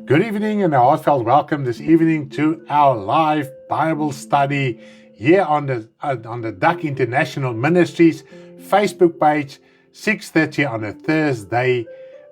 Good evening and a heartfelt welcome this evening to our live Bible study here on the Duck International Ministries Facebook page, 6:30 on a Thursday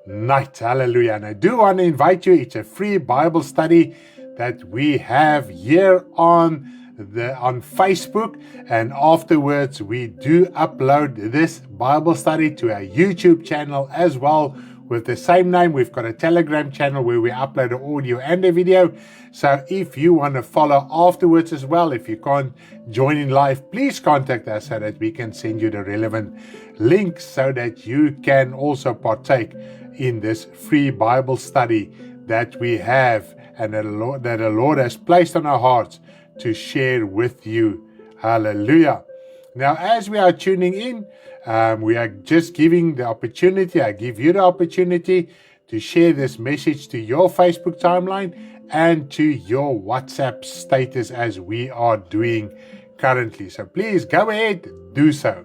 night. Hallelujah. And I do want to invite you, it's a free Bible study that we have here on Facebook, and afterwards we do upload this Bible study to our YouTube channel as well with the same name. We've got a Telegram channel where we upload the audio and the video. So if you want to follow afterwards as well, if you can't join in live, please contact us so that we can send you the relevant links so that you can also partake in this free Bible study that we have and that the Lord has placed on our hearts to share with you. Hallelujah. Now, as we are tuning in, we are just giving the opportunity, I give you the opportunity to share this message to your Facebook timeline and to your WhatsApp status as we are doing currently. So please go ahead, do so.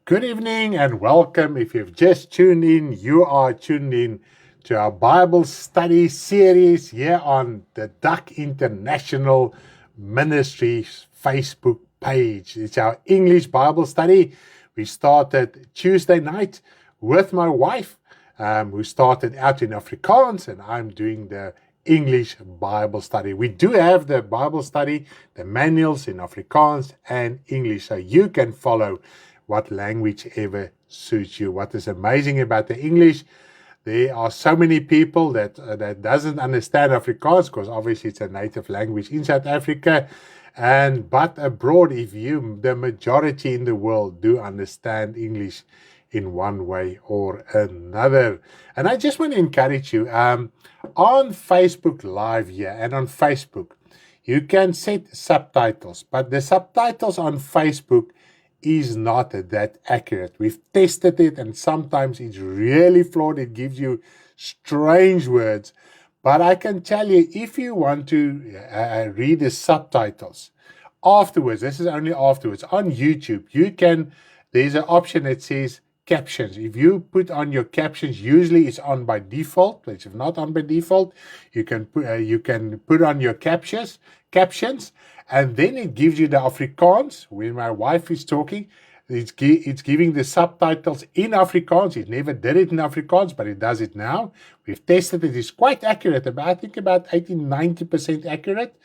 Good evening and welcome. If you've just tuned in, you are tuned in to our Bible study series here on the Duck International Ministries Facebook page. It's our English Bible study. We started Tuesday night with my wife, who started out in Afrikaans, and I'm doing the English Bible study. We do have the Bible study, the manuals in Afrikaans and English, so you can follow what language ever suits you. What is amazing about the English, there are so many people that doesn't understand Afrikaans, because obviously it's a native language in South Africa, but abroad, the majority in the world do understand English in one way or another. And I just want to encourage you, on Facebook Live here and on Facebook, you can set subtitles, but the subtitles on Facebook is not that accurate. We've tested it and sometimes it's really flawed. It gives you strange words. But I can tell you, if you want to read the subtitles afterwards, this is only afterwards, on YouTube, there's an option that says captions. If you put on your captions, usually it's on by default, but if not on by default, you can put on your captions, and then it gives you the Afrikaans. When my wife is talking, it's giving the subtitles in Afrikaans. It never did it in Afrikaans, but it does it now. We've tested it. It's quite accurate. I think about 80-90% accurate.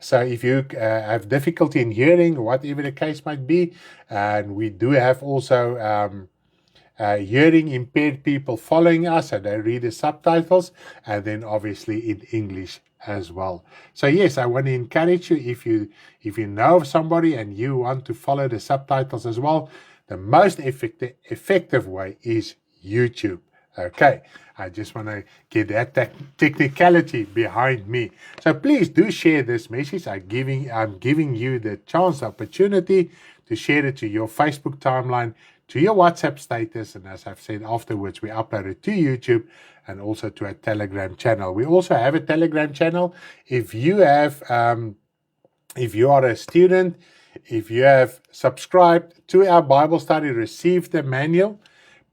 So if you have difficulty in hearing, whatever the case might be, and we do have also hearing impaired people following us, and they read the subtitles, and then obviously in English as well. So yes, I want to encourage you, if you know of somebody and you want to follow the subtitles as well, the most effective way is YouTube. Okay, I just want to get that technicality behind me. So please do share this message. I'm giving you the chance, opportunity to share it to your Facebook timeline, to your WhatsApp status, and as I've said, afterwards we upload it to YouTube and also to a Telegram channel. We also have a Telegram channel. If you are a student, if you have subscribed to our Bible study, received the manual,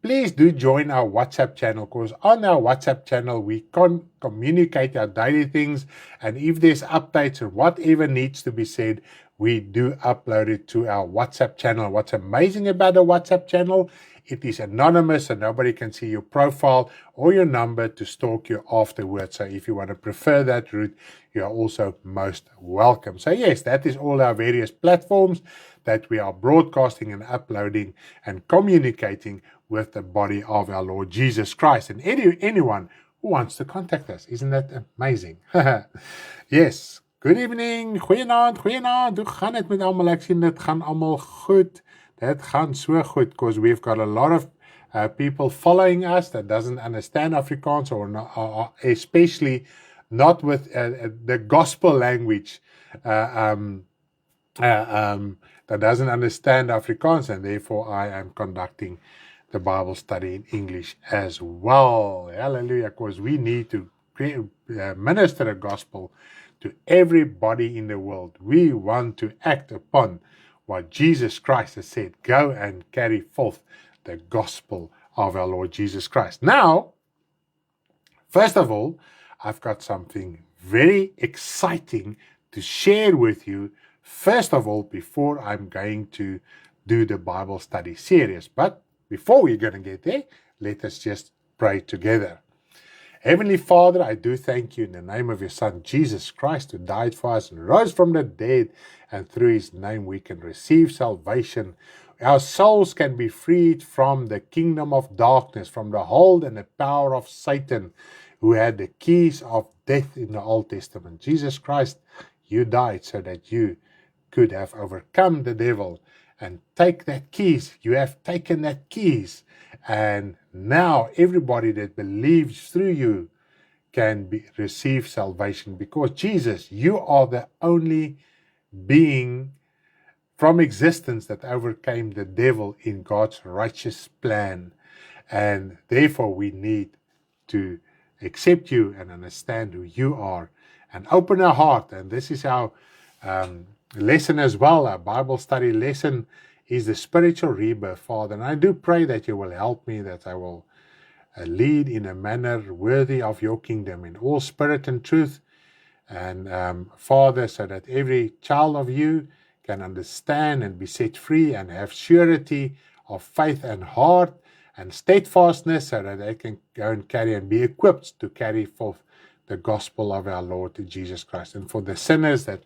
please do join our WhatsApp channel, because on our WhatsApp channel we can communicate our daily things, and if there's updates or whatever needs to be said, we do upload it to our WhatsApp channel. What's amazing about the WhatsApp channel, it is anonymous, so nobody can see your profile or your number to stalk you afterwards. So if you want to prefer that route, you are also most welcome. So yes, that is all our various platforms that we are broadcasting and uploading and communicating with the body of our Lord Jesus Christ. And anyone who wants to contact us. Isn't that amazing? Yes. Good evening. Goeienaand. Hoe gaan het met almal? Ek sien dit gaan almal goed. Dit gaan so goed, because we've got a lot of people following us that doesn't understand Afrikaans, or not, especially not with the gospel language, that doesn't understand Afrikaans, and therefore I am conducting the Bible study in English as well. Hallelujah, because we need to minister the gospel to everybody in the world. We want to act upon what Jesus Christ has said. Go and carry forth the gospel of our Lord Jesus Christ. Now, first of all, I've got something very exciting to share with you. First of all, before I'm going to do the Bible study series. But before we're going to get there, let us just pray together. Heavenly Father, I do thank you in the name of your Son, Jesus Christ, who died for us and rose from the dead, and through his name we can receive salvation. Our souls can be freed from the kingdom of darkness, from the hold and the power of Satan, who had the keys of death in the Old Testament. Jesus Christ, you died so that you could have overcome the devil and take that keys. You have taken that keys, and now everybody that believes through you can receive salvation, because Jesus, you are the only being from existence that overcame the devil in God's righteous plan. And therefore we need to accept you and understand who you are and open our heart. And this is our lesson as well. Our Bible study lesson is the spiritual rebirth, Father. And I do pray that you will help me, that I will lead in a manner worthy of your kingdom in all spirit and truth. And Father, so that every child of you can understand and be set free and have surety of faith and heart and steadfastness, so that they can go and carry and be equipped to carry forth the gospel of our Lord Jesus Christ. And for the sinners that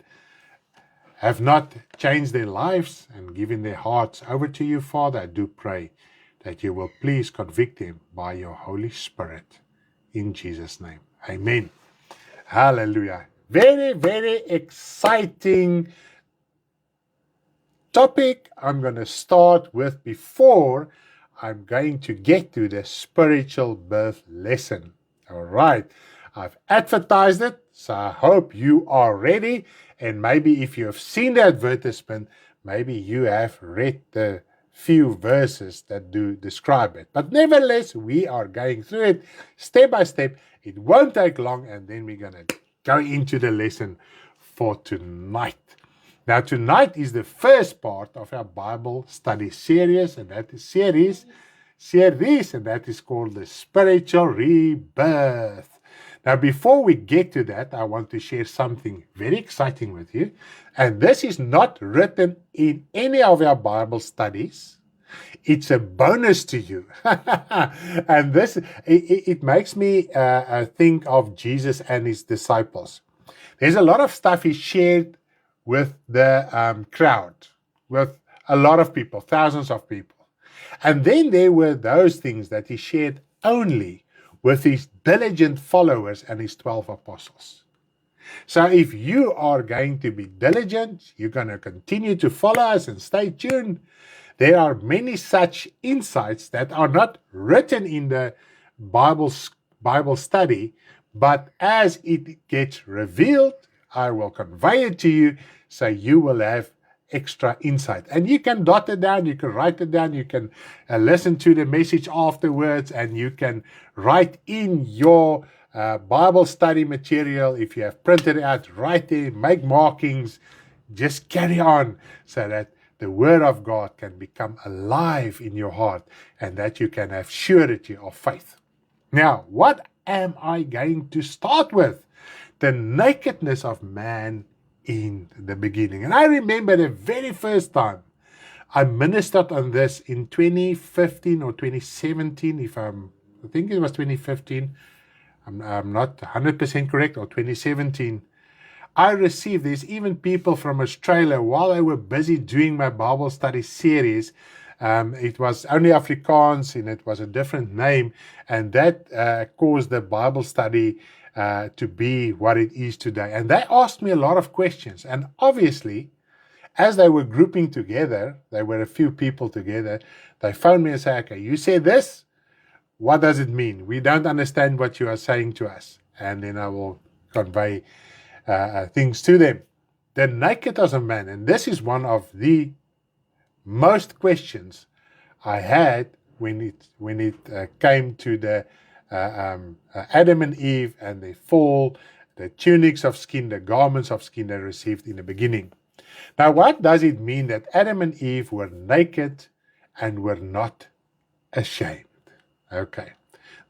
have not changed their lives and given their hearts over to you, Father, I do pray that you will please convict them by your Holy Spirit. In Jesus' name, amen. Hallelujah. Very, very exciting topic I'm going to start with before I'm going to get to the spiritual birth lesson. All right. I've advertised it, so I hope you are ready. And maybe if you have seen the advertisement, maybe you have read the few verses that do describe it. But nevertheless, we are going through it step by step. It won't take long, and then we're going to go into the lesson for tonight. Now, tonight is the first part of our Bible study series, and that is and that is called the Spiritual Rebirth. Now, before we get to that, I want to share something very exciting with you. And this is not written in any of our Bible studies. It's a bonus to you. And this, it makes me think of Jesus and his disciples. There's a lot of stuff he shared with the crowd, with a lot of people, thousands of people. And then there were those things that he shared only with his diligent followers and his 12 apostles. So if you are going to be diligent, you're going to continue to follow us and stay tuned. There are many such insights that are not written in the Bible study, but as it gets revealed, I will convey it to you, so you will have extra insight. And you can dot it down, you can write it down, you can listen to the message afterwards, and you can write in your Bible study material. If you have printed it out, write there, make markings, just carry on, so that the Word of God can become alive in your heart and that you can have surety of faith. Now, what am I going to start with? The nakedness of man in the beginning. And I remember the very first time I ministered on this in 2015 or 2017, I think it was 2015. I'm not 100% correct, or 2017. I received, there's even people from Australia, while I were busy doing my Bible study series, it was only Afrikaans and it was a different name, and that caused the Bible study to be what it is today. And they asked me a lot of questions, and obviously, as they were grouping together, there were a few people together, they phoned me and said, okay, you said this, what does it mean? We don't understand what you are saying to us. And then I will convey things to them. The nakedness of man, and this is one of the most questions I had when it came to the Adam and Eve and the fall, the tunics of skin, the garments of skin they received in the beginning. Now, what does it mean that Adam and Eve were naked and were not ashamed? Okay,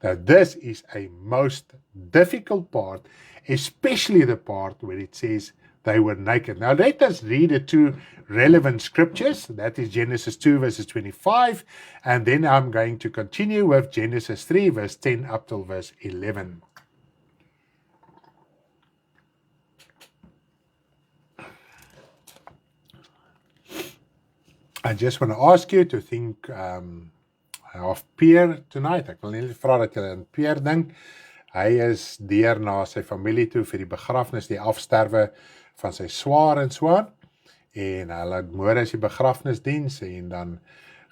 now this is a most difficult part, especially the part where it says they were naked. Now let us read the two relevant scriptures. That is Genesis 2 verses 25, and then I'm going to continue with Genesis 3 verse 10 up till verse 11. I just want to ask you to think of Pierre tonight. Ek wil net vra dat julle aan Pierre dink. Hy is deur na sy familie toe vir die begrafnis, die afsterwe van sy swaar en so aan. En hulle môre is die begrafnisdiens en dan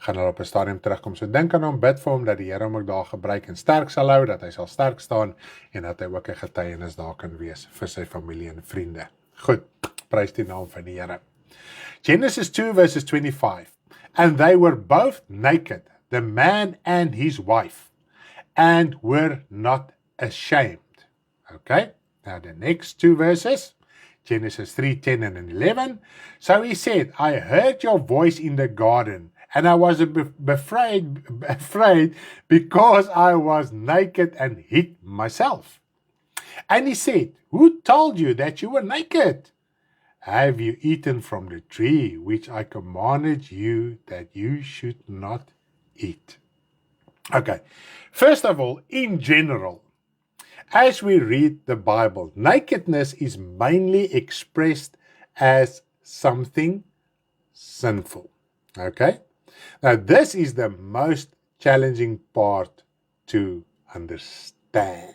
gaan hulle op 'n stadium terugkom. So dink aan hom, bid vir hom dat die Here hom ook daar gebruik en sterk sal hou, dat hy sal sterk staan en dat hy ook 'n getuienis daar kan wees vir sy familie en vriende. Goed, prys die naam van die Here. Genesis 2 verses 25. And they were both naked, the man and his wife, and were not ashamed. Okay, now the next two verses, Genesis 3, 10 and 11. So he said, I heard your voice in the garden, and I was afraid because I was naked and hid myself. And he said, who told you that you were naked? Have you eaten from the tree which I commanded you that you should not eat? Okay, first of all, in general, as we read the Bible, nakedness is mainly expressed as something sinful. Okay, now this is the most challenging part to understand.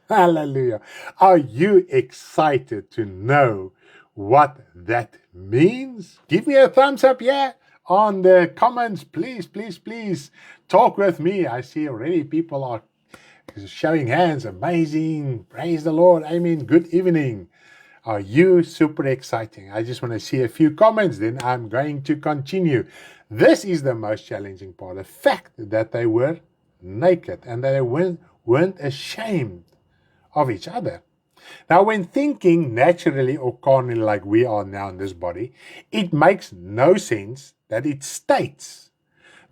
Hallelujah. Are you excited to know what that means? Give me a thumbs up, yeah, on the comments. Please, please, please talk with me. I see already people are showing hands. Amazing. Praise the Lord. Amen. Good evening. Are you super exciting? I just want to see a few comments, then I'm going to continue. This is the most challenging part. The fact that they were naked and they weren't ashamed of each other. Now, when thinking naturally or carnally like we are now in this body, it makes no sense that it states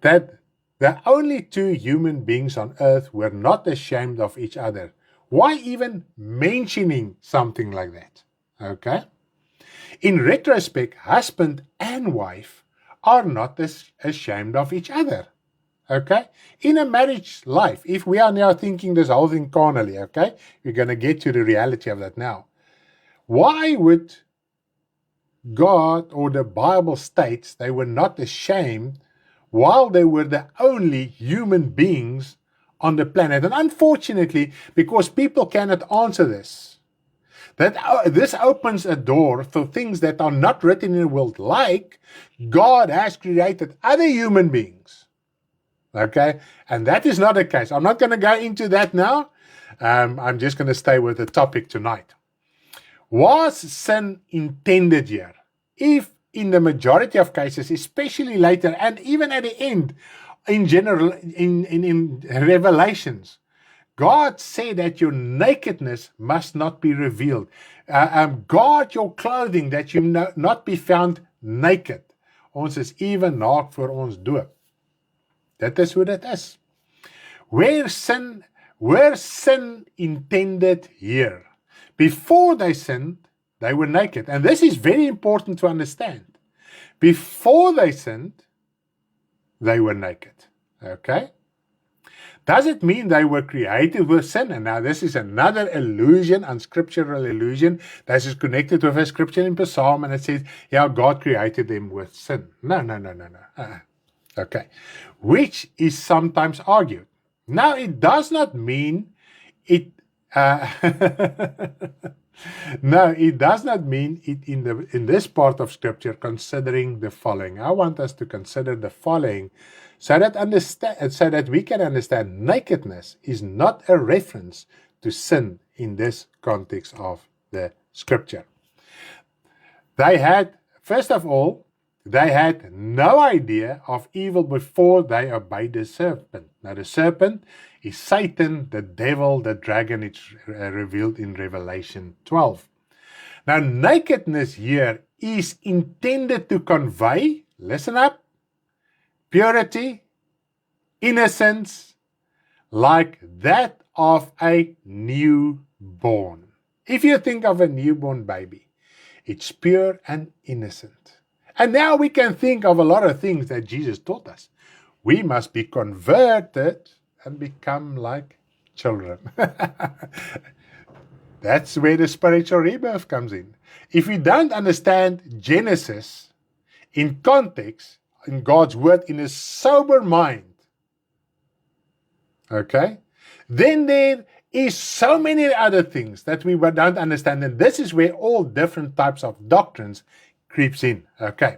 that the only two human beings on earth were not ashamed of each other. Why even mentioning something like that? Okay? In retrospect, husband and wife are not ashamed of each other. Okay? In a marriage life, if we are now thinking this whole thing carnally, okay? We're going to get to the reality of that now. Why would God or the Bible states they were not ashamed while they were the only human beings on the planet? And unfortunately, because people cannot answer this, this opens a door for things that are not written in the world, like God has created other human beings. Okay, and that is not the case. I'm not going to go into that now. I'm just going to stay with the topic tonight. Was sin intended here? If in the majority of cases, especially later, and even at the end, in general, in Revelations, God said that your nakedness must not be revealed. Guard your clothing that you not be found naked. ons is ewe naak voor ons doop. Dit is hoe dit is. Where sin intended here. Before they sinned, they were naked. And this is very important to understand. Before they sinned, they were naked. Okay? Does it mean they were created with sin? And now this is another illusion, unscriptural illusion, that is connected with a scripture in Psalm, and it says, yeah, God created them with sin. No. Okay. Which is sometimes argued. Now, it does not mean it... No, it does not mean it in this part of scripture considering the following. I want us to consider the following so that we can understand nakedness is not a reference to sin in this context of the scripture. First of all, they had no idea of evil before they obeyed the serpent. Now, the serpent is Satan, the devil, the dragon. It's revealed in Revelation 12. Now, nakedness here is intended to convey, listen up, purity, innocence, like that of a newborn. If you think of a newborn baby, it's pure and innocent. And now we can think of a lot of things that Jesus taught us. We must be converted and become like children. That's where the spiritual rebirth comes in. If we don't understand Genesis in context, in God's word, in a sober mind, okay, then there is so many other things that we don't understand. And this is where all different types of doctrines creeps in. Okay.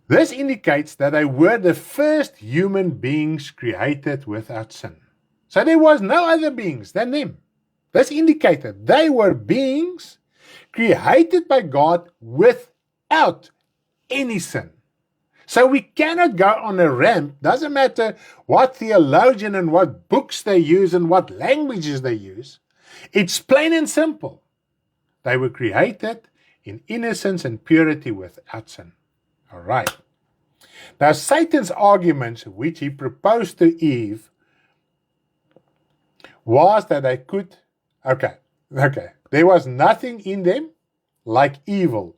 This indicates that they were the first human beings created without sin. So there was no other beings than them. This indicated they were beings created by God without any sin. So we cannot go on a ramp, doesn't matter what theologian and what books they use and what languages they use. It's plain and simple. They were created in innocence and purity without sin. All right. Now, Satan's arguments, which he proposed to Eve, was that they could, there was nothing in them like evil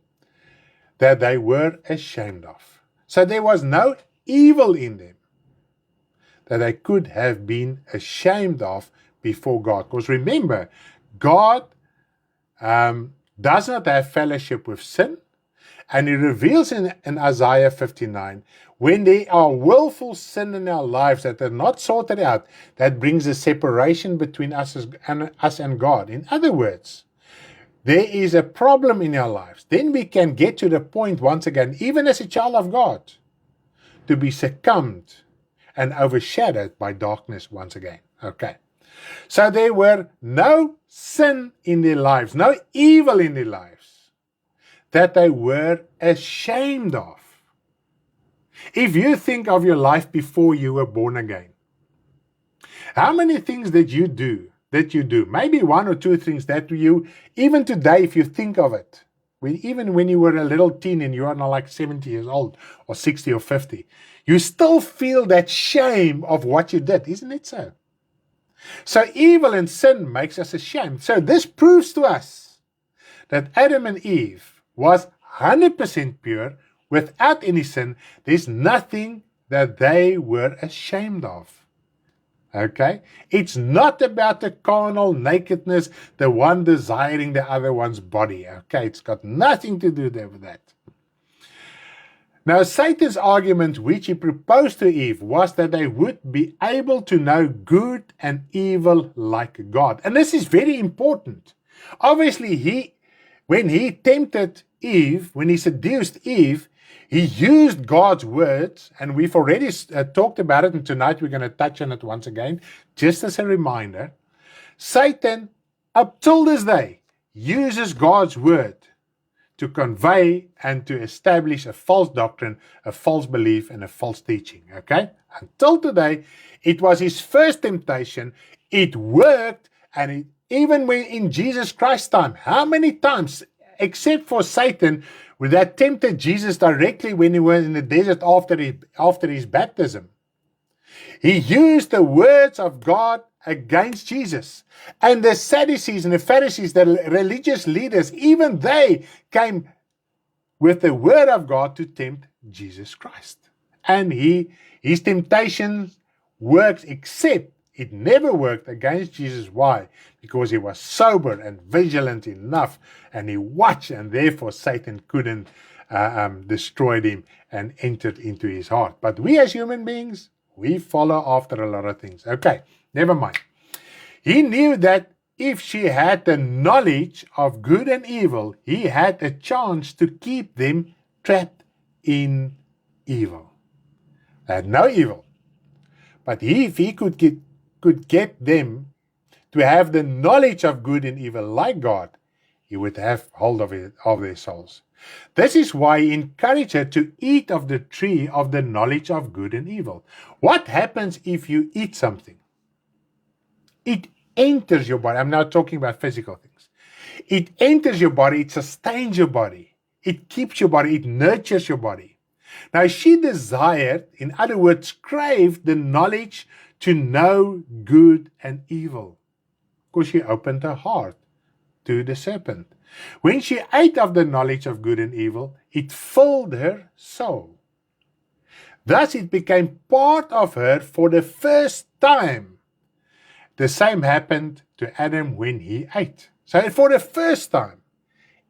that they were ashamed of. So there was no evil in them that they could have been ashamed of before God. Because remember, God does not have fellowship with sin. And he reveals in Isaiah 59, when there are willful sin in our lives that are not sorted out, that brings a separation between us and God. In other words, there is a problem in our lives. Then we can get to the point once again, even as a child of God, to be succumbed and overshadowed by darkness once again. Okay. So there were no sin in their lives, no evil in their lives that they were ashamed of. If you think of your life before you were born again, how many things did you do? Maybe one or two things that you, even today, if you think of it, even when you were a little teen and you are now like 70 years old or 60 or 50, you still feel that shame of what you did, isn't it so? So evil and sin makes us ashamed. So this proves to us that Adam and Eve was 100% pure, without any sin. There's nothing that they were ashamed of. Okay? It's not about the carnal nakedness, the one desiring the other one's body. Okay? It's got nothing to do there with that. Now, Satan's argument, which he proposed to Eve, was that they would be able to know good and evil like God. And this is very important. Obviously, when he tempted Eve, when he seduced Eve, he used God's words, and we've already talked about it, and tonight we're going to touch on it once again, just as a reminder. Satan, up till this day, uses God's word to convey and to establish a false doctrine, a false belief, and a false teaching. Okay? Until today, it was his first temptation. It worked, and even when in Jesus Christ's time, how many times except for Satan, that tempted Jesus directly when he was in the desert after his baptism. He used the words of God against Jesus. And the Sadducees and the Pharisees, the religious leaders, even they came with the word of God to tempt Jesus Christ. And his temptation works, except it never worked against Jesus. Why? Because he was sober and vigilant enough, and he watched, and therefore Satan couldn't destroy him and entered into his heart. But we as human beings, we follow after a lot of things. Okay, never mind. He knew that if she had the knowledge of good and evil, he had a chance to keep them trapped in evil. They had no evil. But if he could get them to have the knowledge of good and evil like God, he would have hold of their souls. This is why he encouraged her to eat of the tree of the knowledge of good and evil. What happens if you eat something? It enters your body. I'm now talking about physical things. It enters your body, it sustains your body, it keeps your body, it nurtures your body. Now she desired, in other words, craved the knowledge to know good and evil, because she opened her heart to the serpent. When she ate of the knowledge of good and evil, it filled her soul. Thus it became part of her for the first time. The same happened to Adam when he ate. So for the first time,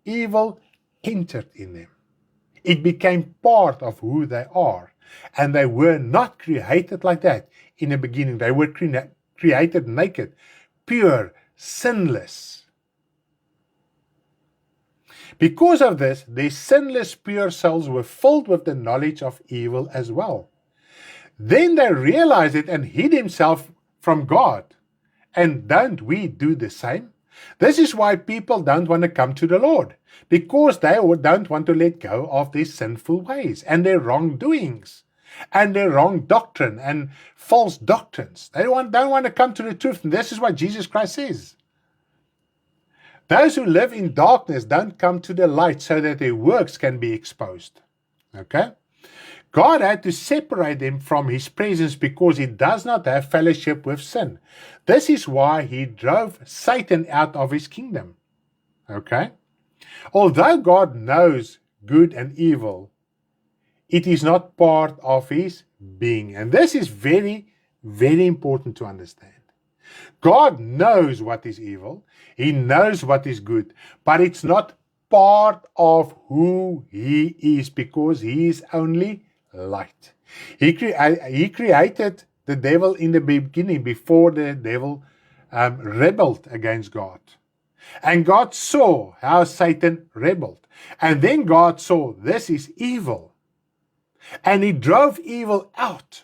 evil entered in them. It became part of who they are. And they were not created like that in the beginning. They were created naked, pure, sinless. Because of this, their sinless, pure souls were filled with the knowledge of evil as well. Then they realized it and hid themselves from God. And don't we do the same? This is why people don't want to come to the Lord, because they don't want to let go of their sinful ways and their wrongdoings and their wrong doctrine and false doctrines. They don't want to come to the truth. And this is what Jesus Christ says. Those who live in darkness don't come to the light so that their works can be exposed. Okay? God had to separate them from his presence because he does not have fellowship with sin. This is why he drove Satan out of his kingdom. Okay? Although God knows good and evil, it is not part of his being. And this is very, very important to understand. God knows what is evil. He knows what is good. But it's not part of who he is, because he is only light. He created the devil in the beginning, before the devil rebelled against God. And God saw how Satan rebelled. And then God saw this is evil. And he drove evil out.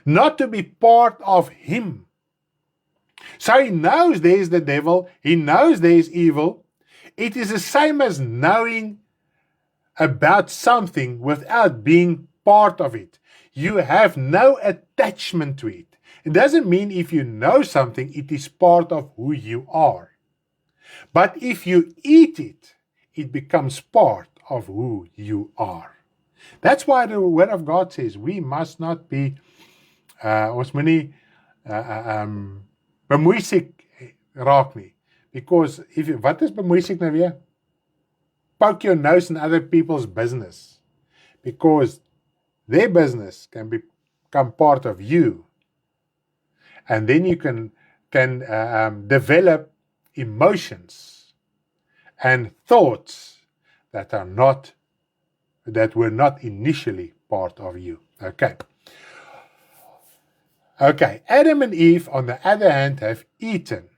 Not to be part of him. So he knows there's the devil. He knows there's evil. It is the same as knowing about something without being part of it. You have no attachment to it. It doesn't mean if you know something, it is part of who you are. But if you eat it, it becomes part of who you are. That's why the Word of God says we must not be bemoeisiek raak nie. Because wat is bemoeisiek nou weer? Poke your nose in other people's business, because their business can become part of you, and then you can develop emotions and thoughts that were not initially part of you. Okay. Adam and Eve, on the other hand, have eaten.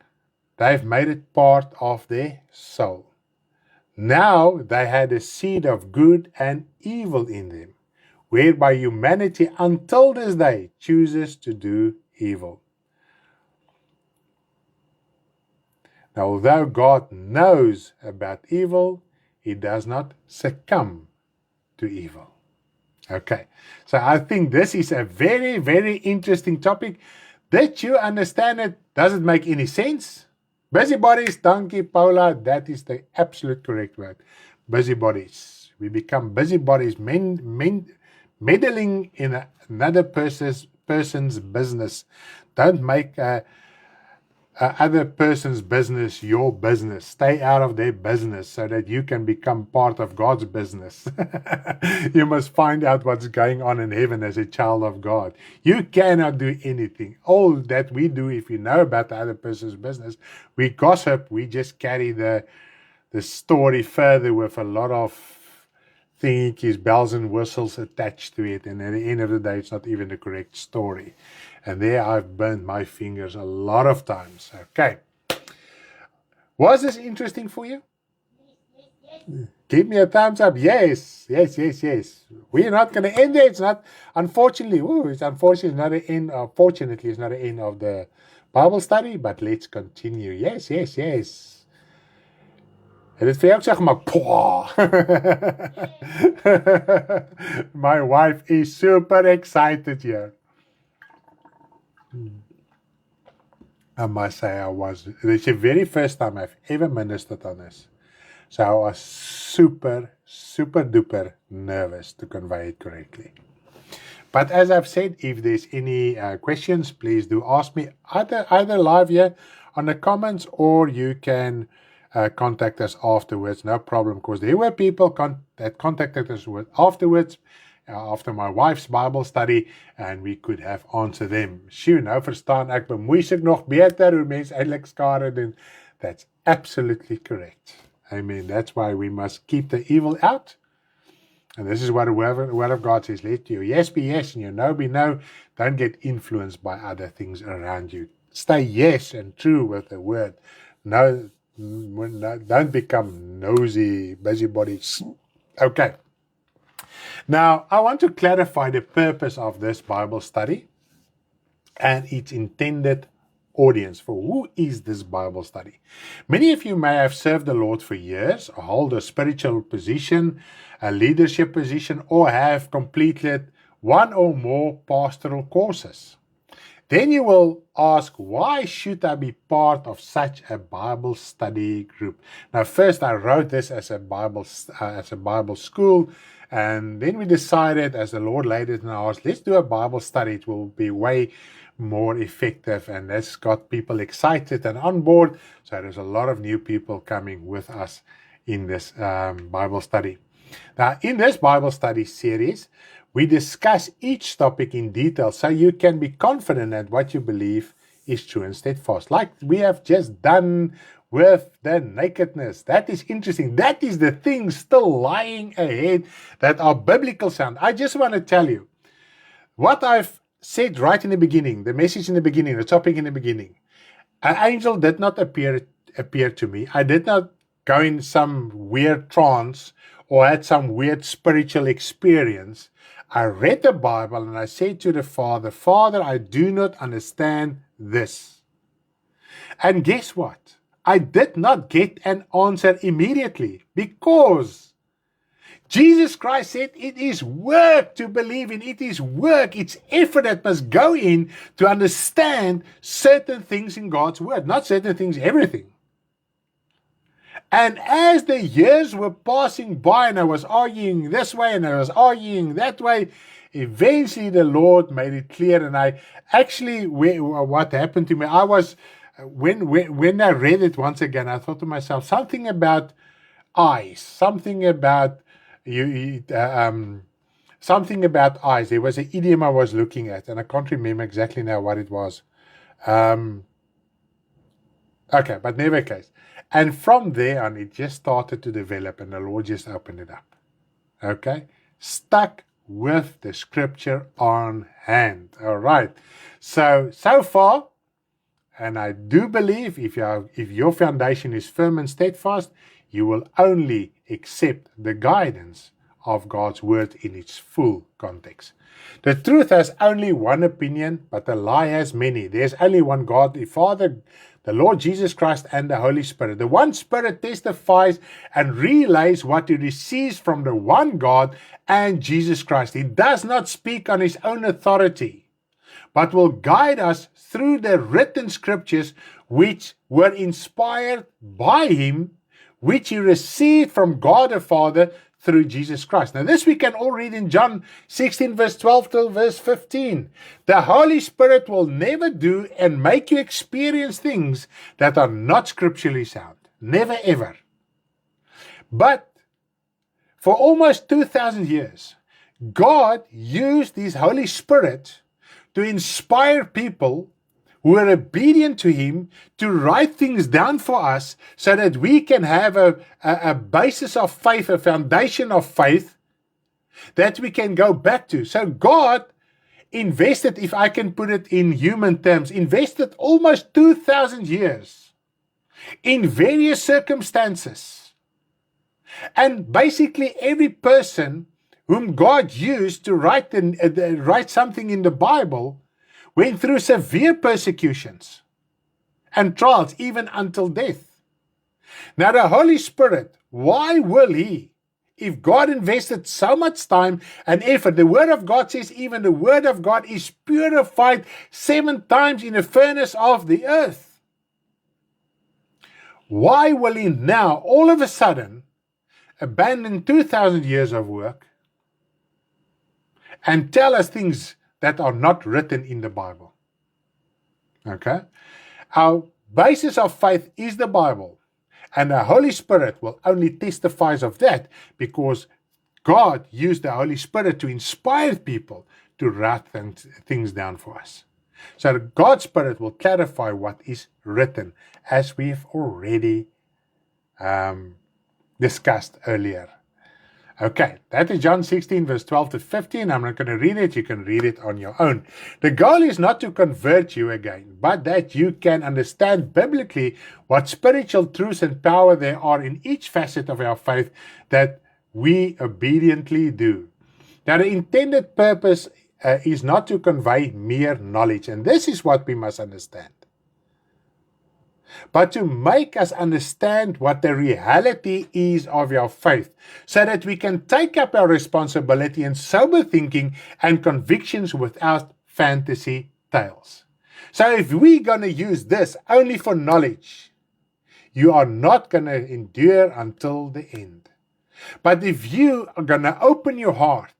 They've made it part of their soul. Now they had a seed of good and evil in them, whereby humanity until this day chooses to do evil. Now, although God knows about evil, he does not succumb to evil. Okay, so I think this is a very, very interesting topic. Did you understand it? Does it make any sense? Busybodies, donkey, Paula, that is the absolute correct word. Busybodies. We become busybodies, meddling in another person's business. Don't make other person's business your business. Stay out of their business so that you can become part of God's business. You must find out what's going on in heaven as a child of God. You cannot do anything. All that we do, if you know about the other person's business, we gossip, we just carry the story further with a lot of thingies, bells and whistles attached to it, and at the end of the day, it's not even the correct story. And there I've burned my fingers a lot of times. Okay. Was this interesting for you? Give me a thumbs up. Yes, yes, yes, yes. We're not going to end there. It's not, unfortunately, it's not an end. Fortunately, it's not an end of the Bible study, but let's continue. Yes, yes, yes. Het is vir jou sê maar My wife is super excited here. I must say it's the very first time I've ever ministered on this. So I was super, super duper nervous to convey it correctly. But as I've said, if there's any questions, please do ask me either live here on the comments, or you can contact us afterwards. No problem, because there were people that contacted us afterwards, after my wife's Bible study, and we could have answered them. Sjoe, nou verstaan ek bemoeis ek nog beter hoe mens eintlik skade doen. That's absolutely correct. Amen. That's why we must keep the evil out. And this is what the word of God says. Let your yes be yes and your no be no. Don't get influenced by other things around you. Stay yes and true with the word. No, don't become nosy busybodies. Okay. Now, I want to clarify the purpose of this Bible study and its intended audience. For who is this Bible study? Many of you may have served the Lord for years, or hold a spiritual position, a leadership position, or have completed one or more pastoral courses. Then you will ask, why should I be part of such a Bible study group? Now, first I wrote this as a Bible school, and then we decided, as the Lord laid it in our hearts, let's do a Bible study. It will be way more effective, and that's got people excited and on board. So there's a lot of new people coming with us in this Bible study. Now, in this Bible study series, we discuss each topic in detail so you can be confident that what you believe is true and steadfast. Like we have just done with the nakedness. That is interesting. That is the thing still lying ahead that are biblical sound. I just want to tell you what I've said right in the beginning, the message in the beginning, the topic in the beginning. An angel did not appear to me. I did not go in some weird trance or had some weird spiritual experience. I read the Bible and I said to the Father, Father, I do not understand this. And guess what? I did not get an answer immediately, because Jesus Christ said it is work to believe in. It is work. It's effort that must go in to understand certain things in God's word. Not certain things, everything. And as the years were passing by and I was arguing this way and I was arguing that way, eventually the Lord made it clear. And I actually, what happened to me, I was, when I read it once again, I thought to myself, something about eyes, something about something about eyes. There was an idiom I was looking at, and I can't remember exactly now what it was. Okay, but never case. And from there on, it just started to develop, and the Lord just opened it up. Okay? Stuck with the scripture on hand. All right. So far, and I do believe if your foundation is firm and steadfast, you will only accept the guidance of God's word in its full context. The truth has only one opinion, but the lie has many. There's only one God, the Father, the Lord Jesus Christ, and the Holy Spirit. The one Spirit testifies and relays what he receives from the one God and Jesus Christ. He does not speak on his own authority, but will guide us through the written scriptures which were inspired by him, which he received from God the Father through Jesus Christ. Now this we can all read in John 16 verse 12 till verse 15. The Holy Spirit will never do and make you experience things that are not scripturally sound. Never ever. But for almost 2,000 years, God used his Holy Spirit to inspire people who are obedient to him to write things down for us so that we can have a basis of faith, a foundation of faith that we can go back to. So God invested, if I can put it in human terms, invested almost 2,000 years in various circumstances. And basically every person whom God used to write something in the Bible went through severe persecutions and trials, even until death. Now the Holy Spirit, why will he, if God invested so much time and effort, the Word of God says even the Word of God is purified 7 times in the furnace of the earth. Why will he now, all of a sudden, abandon 2,000 years of work and tell us things that are not written in the Bible? Okay? Our basis of faith is the Bible, and the Holy Spirit will only testify of that because God used the Holy Spirit to inspire people to write things down for us. So God's Spirit will clarify what is written, as we've already discussed earlier. Okay, that is John 16 verse 12 to 15. I'm not going to read it. You can read it on your own. The goal is not to convert you again, but that you can understand biblically what spiritual truths and power there are in each facet of our faith that we obediently do. Now, the intended purpose is not to convey mere knowledge, and this is what we must understand, but to make us understand what the reality is of our faith, so that we can take up our responsibility in sober thinking and convictions without fantasy tales. So if we're going to use this only for knowledge, you are not going to endure until the end. But if you are going to open your heart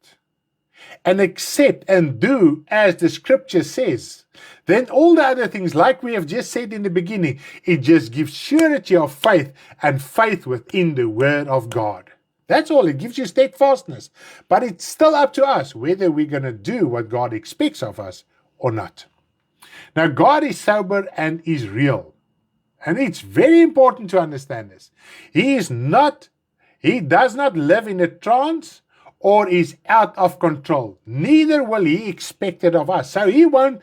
and accept and do as the scripture says, then all the other things, like we have just said in the beginning, it just gives surety of faith and faith within the Word of God. That's all. It gives you steadfastness. But it's still up to us whether we're going to do what God expects of us or not. Now, God is sober and is real. And it's very important to understand this. He does not live in a trance or is out of control. Neither will he expect it of us. So he won't,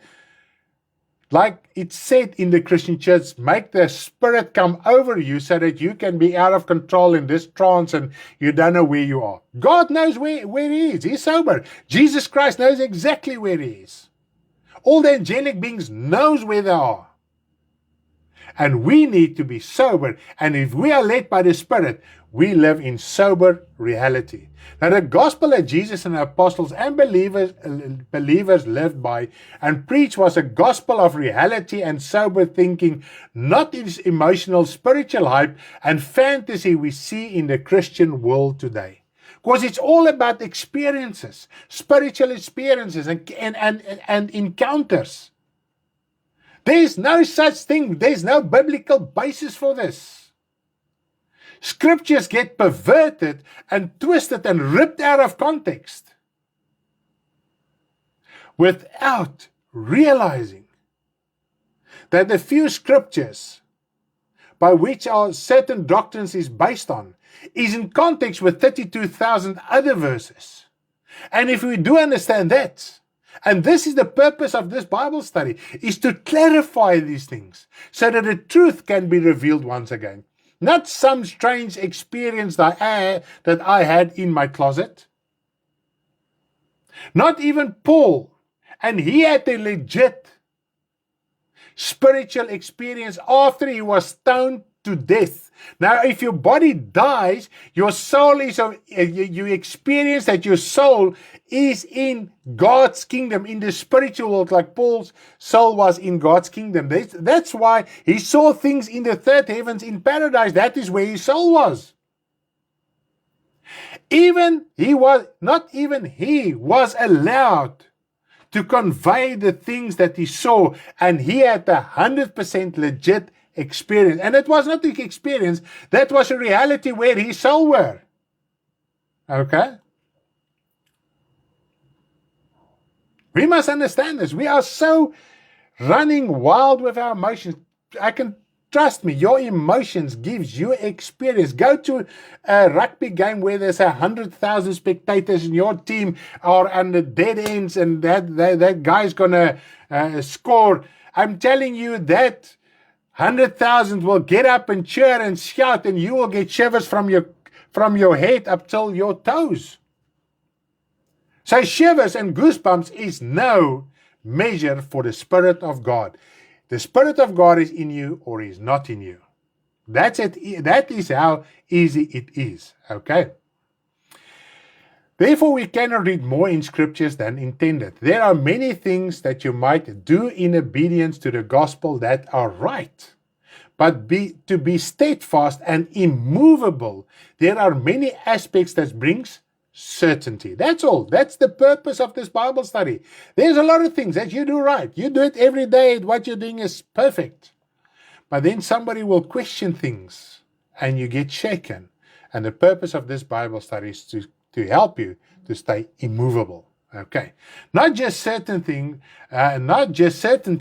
like it's said in the Christian church, make the Spirit come over you so that you can be out of control in this trance and you don't know where you are. God knows where he is. He's sober. Jesus Christ knows exactly where he is. All the angelic beings knows where they are. And we need to be sober. And if we are led by the Spirit, we live in sober reality. Now, the gospel that Jesus and the apostles and believers lived by and preached was a gospel of reality and sober thinking, not this emotional, spiritual hype and fantasy we see in the Christian world today. Because it's all about experiences, spiritual experiences and encounters. There's no such thing. There's no biblical basis for this. Scriptures get perverted and twisted and ripped out of context without realizing that the few scriptures by which our certain doctrines is based on is in context with 32,000 other verses. And if we do understand that, and this is the purpose of this Bible study, is to clarify these things so that the truth can be revealed once again. Not some strange experience that I had in my closet. Not even Paul. And he had a legit spiritual experience after he was stoned to death. Now, if your body dies, your soul is, you experience that your soul is in God's kingdom, in the spiritual world, like Paul's soul was in God's kingdom. That's why he saw things in the third heavens, in paradise. That is where his soul was. Not even he was allowed to convey the things that he saw, and he had 100% legit experience. And it was not the experience, that was a reality where his soul were. Okay? We must understand this. We are so running wild with our emotions. Trust me, your emotions gives you experience. Go to a rugby game where there's 100,000 spectators and your team are on the dead ends and that guy's going to score. I'm telling you that 100,000 will get up and cheer and shout, and you will get shivers from your head up till your toes. So shivers and goosebumps is no measure for the Spirit of God. The Spirit of God is in you or is not in you. That's it. That is how easy it is. Okay? Therefore, we cannot read more in scriptures than intended. There are many things that you might do in obedience to the gospel that are right. But to be steadfast and immovable, there are many aspects that brings certainty. That's all. That's the purpose of this Bible study. There's a lot of things that you do right. You do it every day. What you're doing is perfect. But then somebody will question things and you get shaken. And the purpose of this Bible study is to help you to stay immovable. Okay. Not just certainty,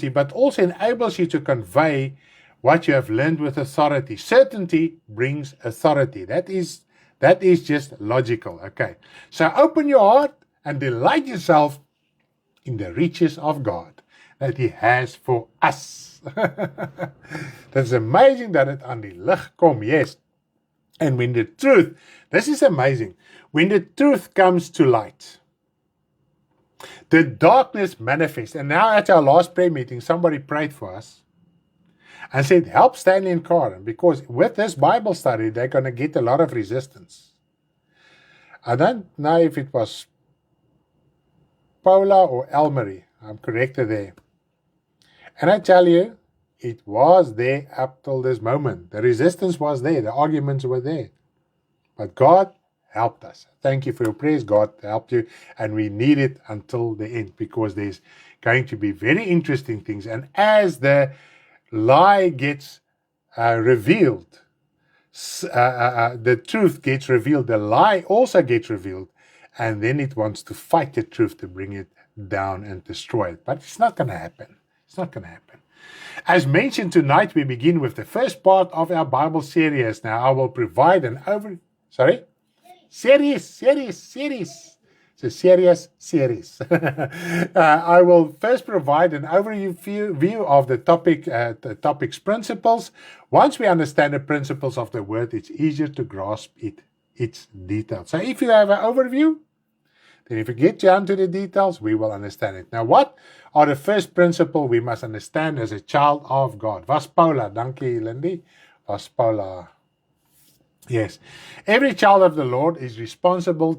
but also enables you to convey what you have learned with authority. Certainty brings authority. That is just logical. Okay. So open your heart and delight yourself in the riches of God that He has for us. That's amazing that it aan die lig kom, yes. And when the truth, this is amazing, when the truth comes to light, the darkness manifests. And now at our last prayer meeting, somebody prayed for us and said, help Stanley and Karen, because with this Bible study, they're going to get a lot of resistance. I don't know if it was Paula or Elmarie. I'm corrected there. And I tell you, it was there up till this moment. The resistance was there. The arguments were there. But God helped us. Thank you for your prayers. God helped you. And we need it until the end, because there's going to be very interesting things. And as the lie gets revealed, the truth gets revealed, the lie also gets revealed, and then it wants to fight the truth to bring it down and destroy it. But it's not going to happen. It's not going to happen. As mentioned, tonight we begin with the first part of our Bible series. Now I will provide an series. It's a serious series. I will first provide an overview of the topic's principles. Once we understand the principles of the word, it's easier to grasp its details. So if you have an overview, then if you get down to the details, we will understand it. Now, what are the first principles we must understand as a child of God? Was Paula, dankie Lindy. Was Paula. Yes. Every child of the Lord is responsible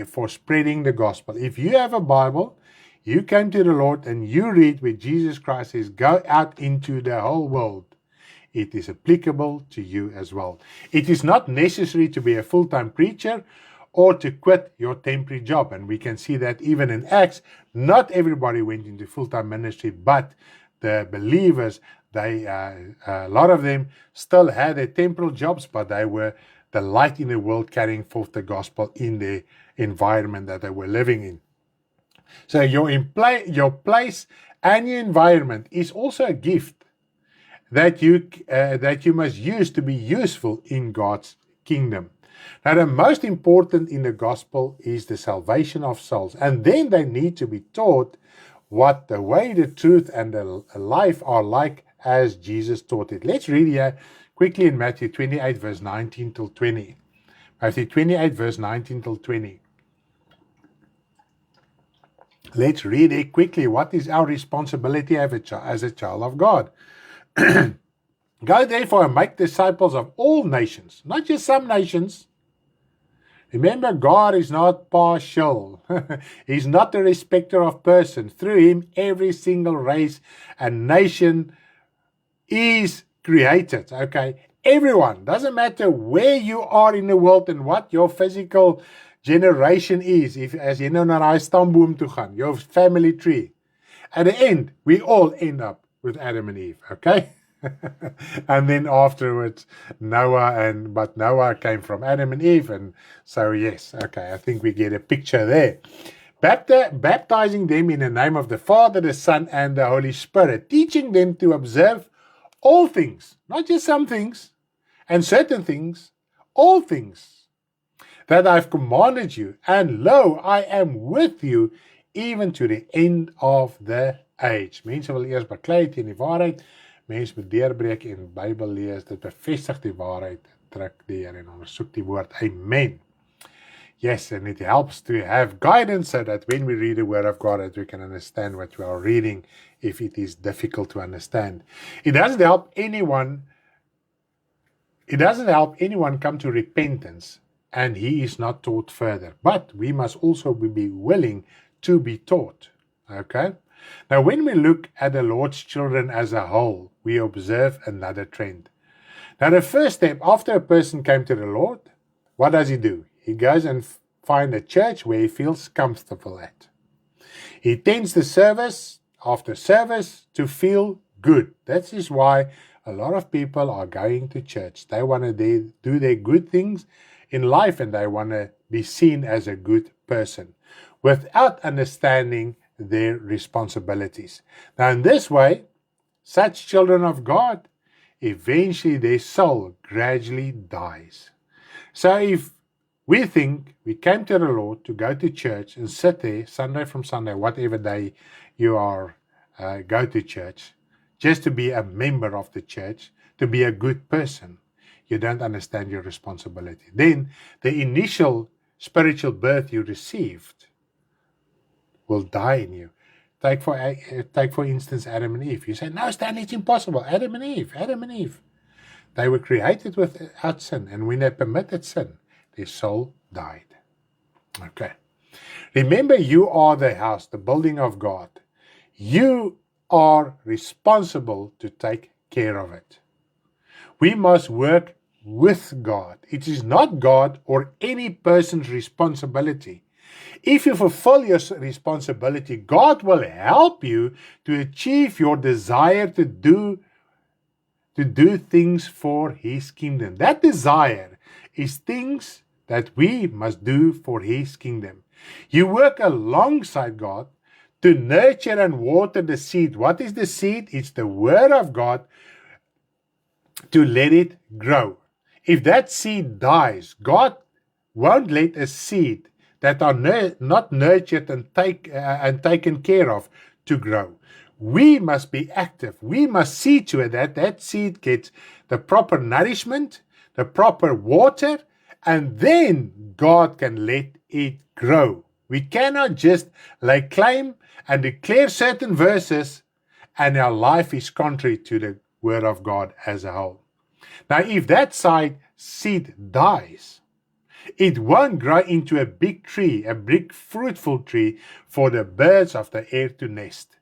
for spreading the gospel. If you have a Bible, you came to the Lord and you read where Jesus Christ says, go out into the whole world. It is applicable to you as well. It is not necessary to be a full-time preacher or to quit your temporary job. And we can see that even in Acts, not everybody went into full-time ministry, but the believers, a lot of them still had their temporal jobs, but they were the light in the world, carrying forth the gospel in the environment that they were living in. So your place and your environment is also a gift that you must use to be useful in God's kingdom. Now, the most important in the gospel is the salvation of souls, and then they need to be taught what the way, the truth, and the life are like as Jesus taught it. Let's read here quickly in Matthew 28, verse 19 till 20. Matthew 28, verse 19 till 20. Let's read it quickly. What is our responsibility as a child of God? Go therefore and make disciples of all nations, not just some nations. Remember, God is not partial. He's not a respecter of persons. Through him, every single race and nation is created. Okay? Everyone. Doesn't matter where you are in the world and what your physical generation is. If, as you know, na daai stamboom toe gaan, your family tree. At the end, we all end up with Adam and Eve. Okay? And then afterwards, but Noah came from Adam and Eve, and so yes, okay, I think we get a picture there. Baptizing them in the name of the Father, the Son, and the Holy Spirit, teaching them to observe all things, not just some things and certain things, all things that I've commanded you, and lo, I am with you even to the end of the age. Mense wil eers baklei teen die waarheid. Mens moet deurbreek en Bybel lees, dit bevestig die waarheid, druk deur en ondersoek die woord. Amen. Yes, and it helps to have guidance so that when we read the word of God, that we can understand what we are reading if it is difficult to understand. It doesn't help anyone come to repentance and he is not taught further. But we must also be willing to be taught. Okay? Now, when we look at the Lord's children as a whole, we observe another trend. Now, the first step after a person came to the Lord, what does he do? He goes and finds a church where he feels comfortable at. He attends the service after service to feel good. That is why a lot of people are going to church. They want to do their good things in life and they want to be seen as a good person without understanding their responsibilities. Now, in this way, such children of God, eventually their soul gradually dies. So if we think we came to the Lord to go to church and sit there Sunday from Sunday, whatever day you are, go to church, just to be a member of the church, to be a good person, you don't understand your responsibility. Then the initial spiritual birth you received will die in you. Take for instance Adam and Eve. You say, no, Stanley, it's impossible. Adam and Eve. They were created without sin, and when they permitted sin, their soul died. Okay. Remember, you are the house, the building of God. You are responsible to take care of it. We must work with God. It is not God or any person's responsibility. If you fulfill your responsibility, God will help you to achieve your desire to do things for His kingdom. That desire is things that we must do for His kingdom. You work alongside God to nurture and water the seed. What is the seed? It's the Word of God, to let it grow. If that seed dies, God won't let a seed that are not nurtured and taken care of to grow. We must be active. We must see to it that that seed gets the proper nourishment, the proper water, and then God can let it grow. We cannot just lay claim and declare certain verses and our life is contrary to the Word of God as a whole. Now, if that seed dies, it won't grow into a big tree, a big fruitful tree for the birds of the air to nest.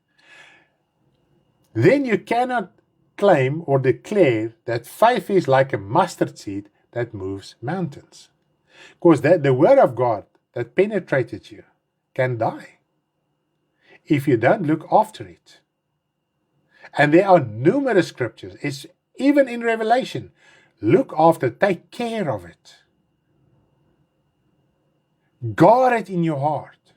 Then you cannot claim or declare that faith is like a mustard seed that moves mountains. Because the Word of God that penetrated you can die if you don't look after it. And there are numerous scriptures, it's even in Revelation. Look after, take care of it. Guard it in your heart.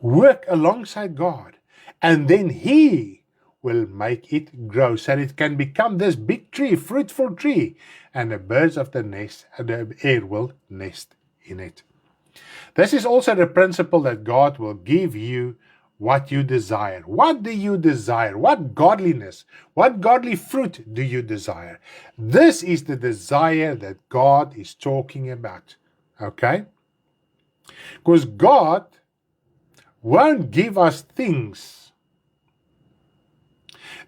Work alongside God, and then He will make it grow so that it can become this big tree, fruitful tree, and the birds of the air will nest in it. This is also the principle that God will give you what you desire. What do you desire? What godliness, what godly fruit do you desire? This is the desire that God is talking about. Okay? Because God won't give us things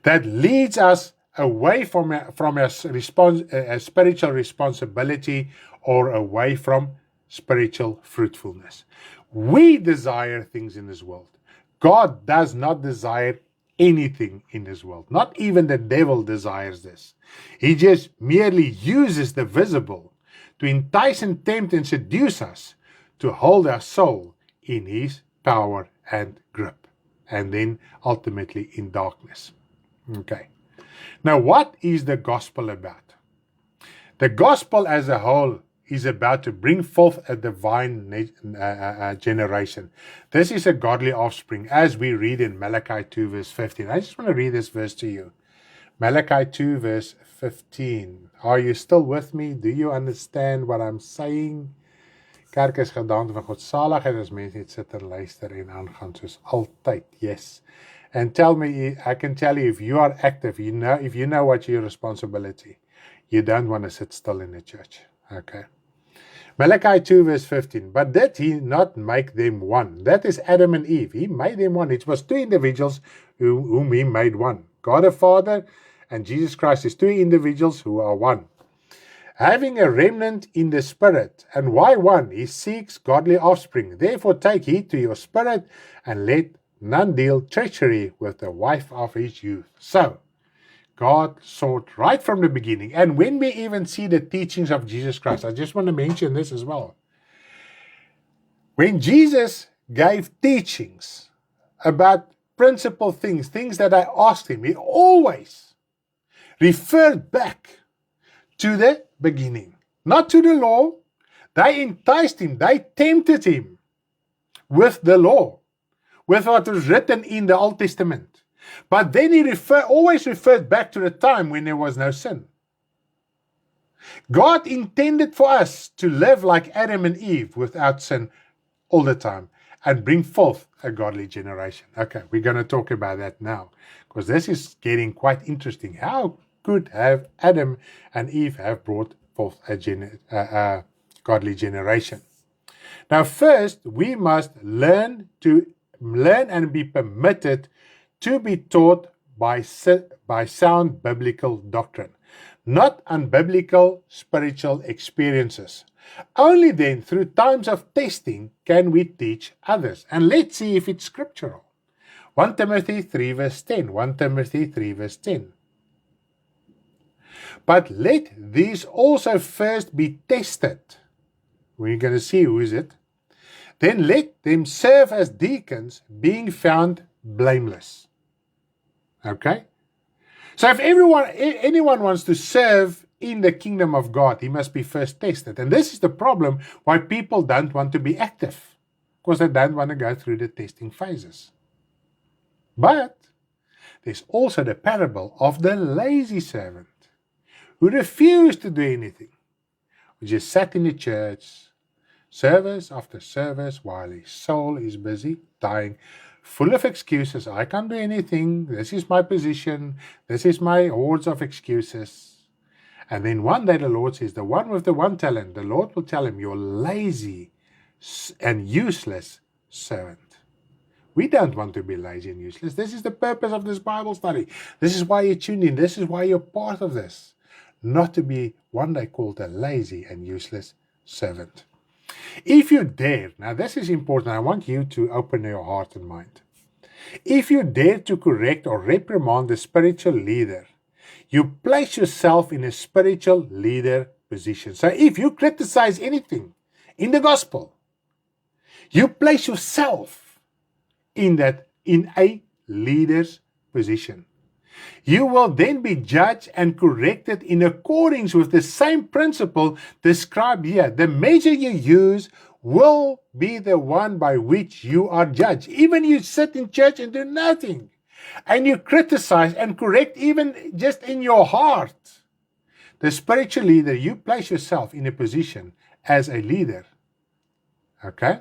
that leads us away from a spiritual responsibility or away from spiritual fruitfulness. We desire things in this world. God does not desire anything in this world. Not even the devil desires this. He just merely uses the visible to entice and tempt and seduce us to hold our soul in his power and grip, and then ultimately in darkness. Okay. Now, what is the gospel about? The gospel as a whole is about to bring forth a divine generation. This is a godly offspring, as we read in Malachi 2 verse 15. I just want to read this verse to you. Malachi 2 verse 15. Are you still with me? Do you understand what I'm saying? Kerk is gedaante van godsaligheid as mense net sit en luister en aangaan soos altyd. Yes. And tell me, I can tell you, if you are active, if you know what's your responsibility, you don't want to sit still in the church. Okay. Malachi 2 verse 15. But did he not make them one? That is Adam and Eve. He made them one. It was two individuals whom he made one. God the Father and Jesus Christ is two individuals who are one. Having a remnant in the spirit. And why one? He seeks godly offspring. Therefore take heed to your spirit, and let none deal treachery with the wife of his youth. So, God sought right from the beginning. And when we even see the teachings of Jesus Christ, I just want to mention this as well. When Jesus gave teachings about principal things that I asked him, he always referred back to the beginning, not to the law. They enticed him, they tempted him with the law, with what was written in the Old Testament. But then he always referred back to the time when there was no sin. God intended for us to live like Adam and Eve without sin all the time and bring forth a godly generation. Okay, we're going to talk about that now, because this is getting quite interesting. How could have Adam and Eve have brought forth a godly generation? Now, first, we must learn and be permitted to be taught by sound biblical doctrine, not unbiblical spiritual experiences. Only then, through times of testing, can we teach others. And let's see if it's scriptural. 1 Timothy 3 verse 10. 1 Timothy 3 verse 10. But let these also first be tested. We're going to see who is it. Then let them serve as deacons, being found blameless. Okay? So if anyone wants to serve in the kingdom of God, he must be first tested. And this is the problem why people don't want to be active, because they don't want to go through the testing phases. But there's also the parable of the lazy servant who refused to do anything, who just sat in the church, service after service, while his soul is busy dying, full of excuses. I can't do anything. This is my position. This is my hordes of excuses. And then one day the Lord says, the one with the one talent, the Lord will tell him, you're lazy and useless servant. We don't want to be lazy and useless. This is the purpose of this Bible study. This is why you tuned in. This is why you're part of this. Not to be one day called a lazy and useless servant. If you dare, now this is important, I want you to open your heart and mind. If you dare to correct or reprimand the spiritual leader, you place yourself in a spiritual leader position. So if you criticize anything in the gospel, you place yourself in a leader's position. You will then be judged and corrected in accordance with the same principle described here. The measure you use will be the one by which you are judged. Even you sit in church and do nothing, and you criticize and correct even just in your heart. The spiritual leader, you place yourself in a position as a leader. Okay?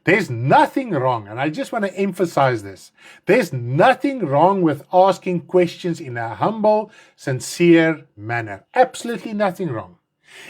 There's nothing wrong, and I just want to emphasize this. There's nothing wrong with asking questions in a humble, sincere manner. Absolutely nothing wrong.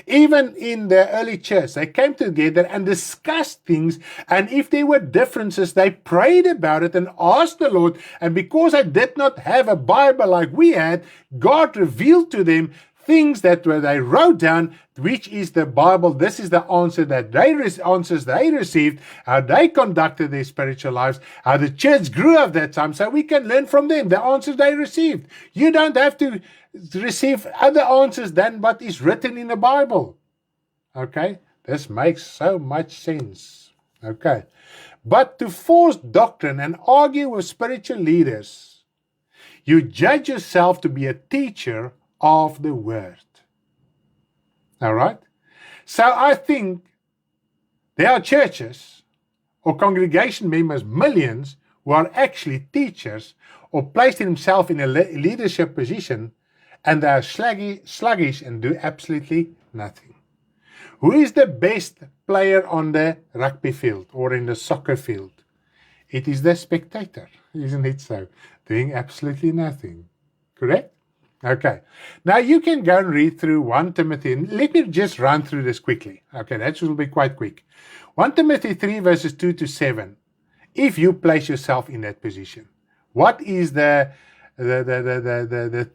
Even in the early church, they came together and discussed things. And if there were differences, they prayed about it and asked the Lord. And because they did not have a Bible like we had, God revealed to them things that they wrote down, which is the Bible. This is the answer that answers they received, how they conducted their spiritual lives, how the church grew at that time, so we can learn from them, the answers they received. You don't have to receive other answers than what is written in the Bible. Okay? This makes so much sense. Okay? But to force doctrine and argue with spiritual leaders, you judge yourself to be a teacher of the word. All right? So I think there are churches or congregation members, millions, who are actually teachers or placed themselves in a leadership position, and they are sluggish and do absolutely nothing. Who is the best player on the rugby field or in the soccer field? It is the spectator, isn't it so? Doing absolutely nothing. Correct? Okay. Now you can go and read through 1 Timothy. And let me just run through this quickly. Okay, that will be quite quick. 1 Timothy 3 verses 2 to 7. If you place yourself in that position, what is the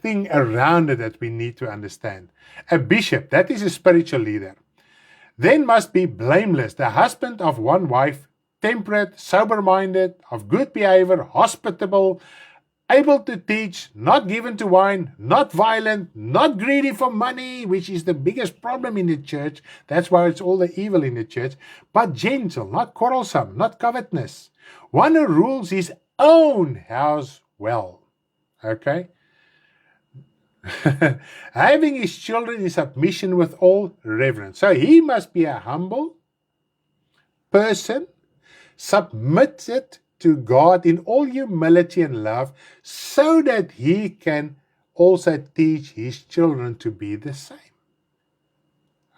thing around it that we need to understand? A bishop, that is a spiritual leader, then must be blameless, the husband of one wife, temperate, sober-minded, of good behavior, hospitable, able to teach, not given to wine, not violent, not greedy for money, which is the biggest problem in the church. That's why it's all the evil in the church. But gentle, not quarrelsome, not covetous. One who rules his own house well. Okay? Having his children in submission with all reverence. So he must be a humble person, submitted to God in all humility and love, so that he can also teach his children to be the same.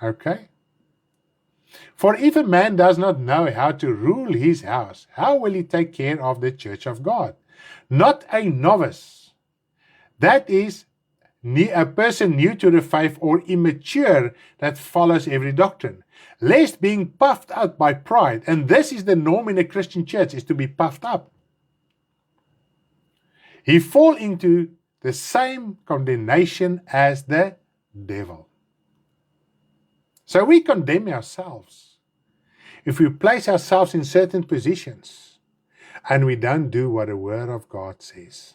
Okay? For if a man does not know how to rule his house, how will he take care of the church of God? Not a novice. That is a person new to the faith or immature that follows every doctrine, lest being puffed up by pride, and this is the norm in a Christian church, is to be puffed up, he fall into the same condemnation as the devil. So we condemn ourselves if we place ourselves in certain positions and we don't do what the Word of God says.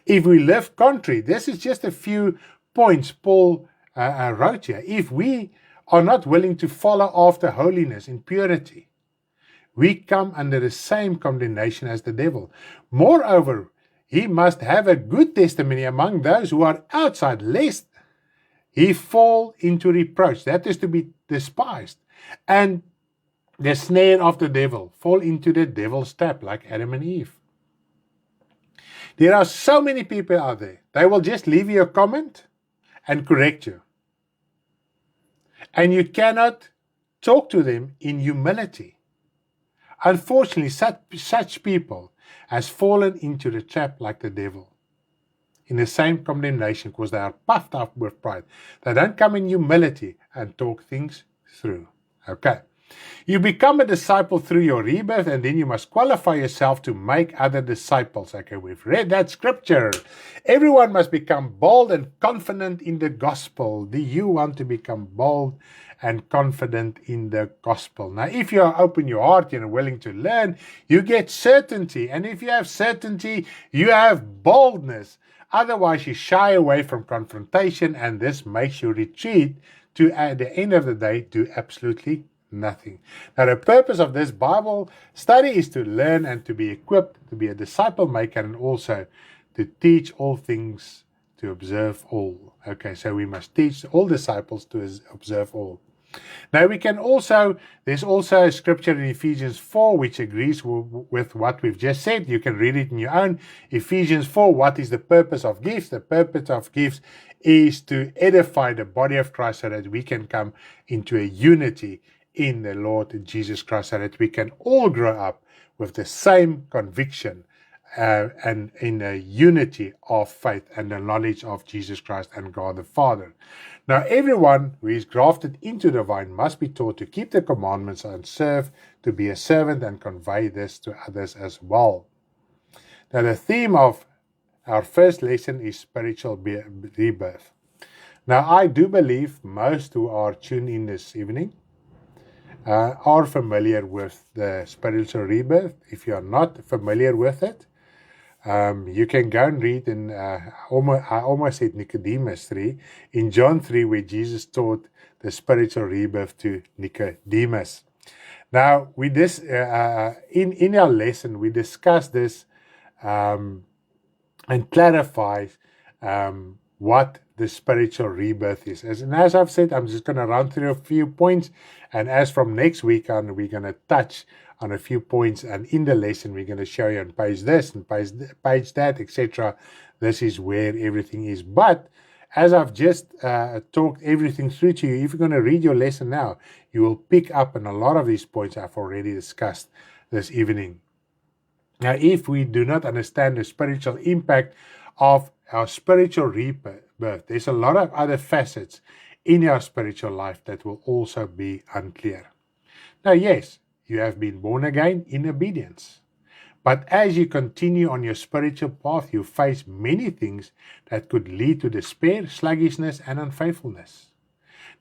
If we live contrary, this is just a few points Paul wrote here. If we are not willing to follow after holiness in purity, we come under the same condemnation as the devil. Moreover, he must have a good testimony among those who are outside, lest he fall into reproach. That is to be despised. And the snare of the devil, fall into the devil's trap like Adam and Eve. There are so many people out there. They will just leave you a comment and correct you. And you cannot talk to them in humility. Unfortunately, such people has fallen into the trap like the devil, in the same condemnation, because they are puffed up with pride. They don't come in humility and talk things through. Okay. You become a disciple through your rebirth, and then you must qualify yourself to make other disciples. Okay, we've read that scripture. Everyone must become bold and confident in the gospel. Do you want to become bold and confident in the gospel? Now, if you open your heart and are willing to learn, you get certainty. And if you have certainty, you have boldness. Otherwise, you shy away from confrontation, and this makes you retreat to, at the end of the day, do absolutely nothing. Now, the purpose of this Bible study is to learn and to be equipped to be a disciple maker, and also to teach all things, to observe all. Okay, so we must teach all disciples to observe all. Now we can also, there's also a scripture in Ephesians 4 which agrees with what we've just said. You can read it in your own. Ephesians 4, what is the purpose of gifts? The purpose of gifts is to edify the body of Christ so that we can come into a unity in the Lord Jesus Christ, so that we can all grow up with the same conviction and in a unity of faith and the knowledge of Jesus Christ and God the Father. Now, everyone who is grafted into the vine must be taught to keep the commandments and serve, to be a servant and convey this to others as well. Now, the theme of our first lesson is spiritual rebirth. Now, I do believe most who are tuned in this evening are familiar with the spiritual rebirth. If you are not familiar with it, you can go and read in, I almost said Nicodemus 3, in John 3, where Jesus taught the spiritual rebirth to Nicodemus. Now, in our lesson, we discuss this and clarify what the spiritual rebirth is. And as I've said, I'm just going to run through a few points. And as from next week on, we're going to touch on a few points. And in the lesson, we're going to show you on page this and page that, etc. This is where everything is. But as I've just talked everything through to you, if you're going to read your lesson now, you will pick up on a lot of these points I've already discussed this evening. Now, if we do not understand the spiritual impact of our spiritual rebirth, there's a lot of other facets in our spiritual life that will also be unclear. Now, yes, you have been born again in obedience. But as you continue on your spiritual path, you face many things that could lead to despair, sluggishness, and unfaithfulness.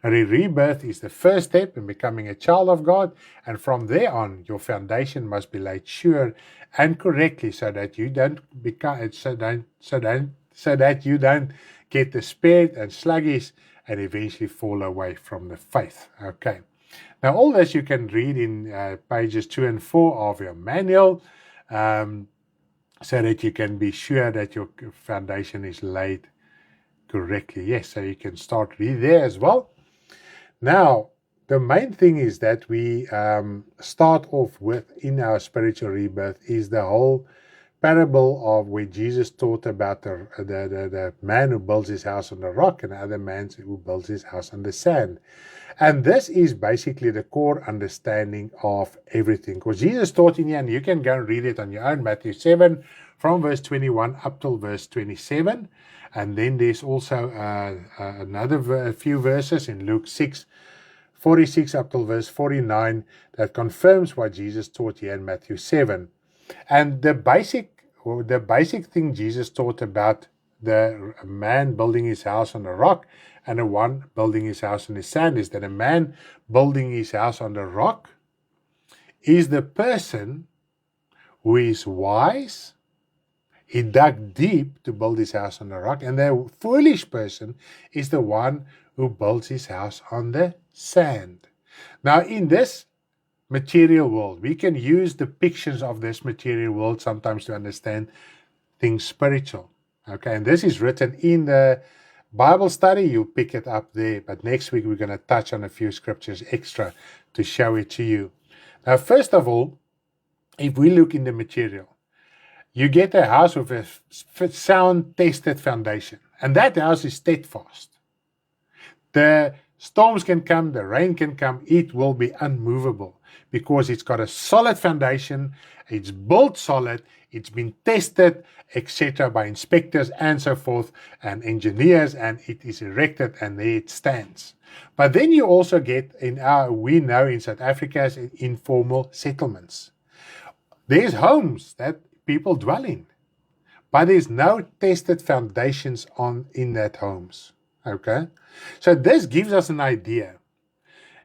Now, the rebirth is the first step in becoming a child of God, and from there on, your foundation must be laid sure and correctly so that you don't become so that you don't get despaired and sluggish and eventually fall away from the faith. Okay. Now, all this you can read in pages 2 and 4 of your manual, so that you can be sure that your foundation is laid correctly. Yes, so you can start read there as well. Now, the main thing is that we start off with in our spiritual rebirth is the whole parable of where Jesus taught about the man who builds his house on the rock and the other man who builds his house on the sand. And this is basically the core understanding of everything. Because Jesus taught in here, and you can go and read it on your own, Matthew 7, from verse 21 up till verse 27. And then there's also another few verses in Luke 6, 46 up till verse 49 that confirms what Jesus taught here in Matthew 7. And the basic thing Jesus taught about the man building his house on a rock and the one building his house on the sand is that a man building his house on the rock is the person who is wise. He dug deep to build his house on the rock, and the foolish person is the one who builds his house on the sand. Now, in this material world, we can use depictions of this material world sometimes to understand things spiritual. Okay, and this is written in the Bible study. You'll pick it up there, but next week we're going to touch on a few scriptures extra to show it to you. Now, first of all, if we look in the material, you get a house with a sound, tested foundation, and that house is steadfast. The storms can come, the rain can come, it will be unmovable because it's got a solid foundation, it's built solid, it's been tested, etc. by inspectors and so forth, and engineers, and it is erected and there it stands. But then you also get, we know in South Africa, as informal settlements. There's homes that people dwell in, but there's no tested foundations in that homes. Okay, so this gives us an idea.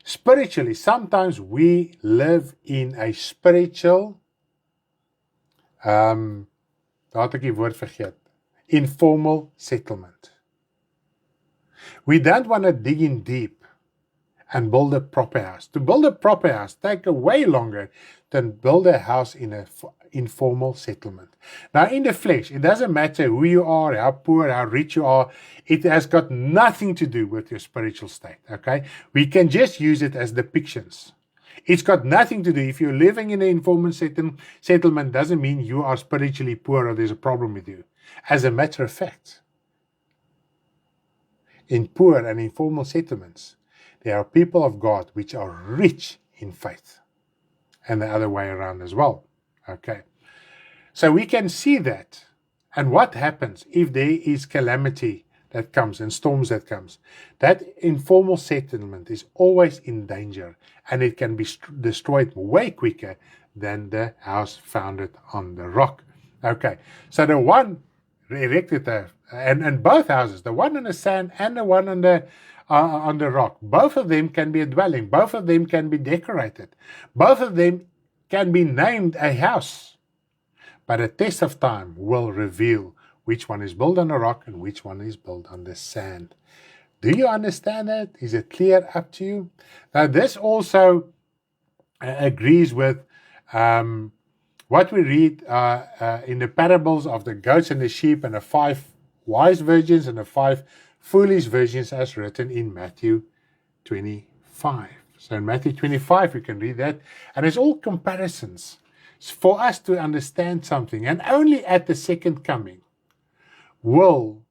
Spiritually, sometimes we live in a spiritual, daar het ek die woord vergeet, informal settlement. We don't want to dig in deep and build a proper house. To build a proper house takes way longer than build a house in an informal settlement. Now, in the flesh, it doesn't matter who you are, how poor, how rich you are. It has got nothing to do with your spiritual state, okay? We can just use it as depictions. It's got nothing to do. If you're living in an informal settlement, doesn't mean you are spiritually poor or there's a problem with you. As a matter of fact, in poor and informal settlements, there are people of God which are rich in faith, and the other way around as well. Okay. So we can see that. And what happens if there is calamity that comes and storms that comes? That informal settlement is always in danger, and it can be destroyed way quicker than the house founded on the rock. Okay, so the one erected and both houses, the one on the sand and the one on the rock, both of them can be a dwelling. Both of them can be decorated. Both of them can be named a house. But a test of time will reveal which one is built on a rock and which one is built on the sand. Do you understand that? Is it clear up to you? Now, this also agrees with what we read in the parables of the goats and the sheep and the 5 wise virgins and the 5 foolish virgins as written in Matthew 25. So in Matthew 25, you can read that. And it's all comparisons. It's for us to understand something. And only at the second coming will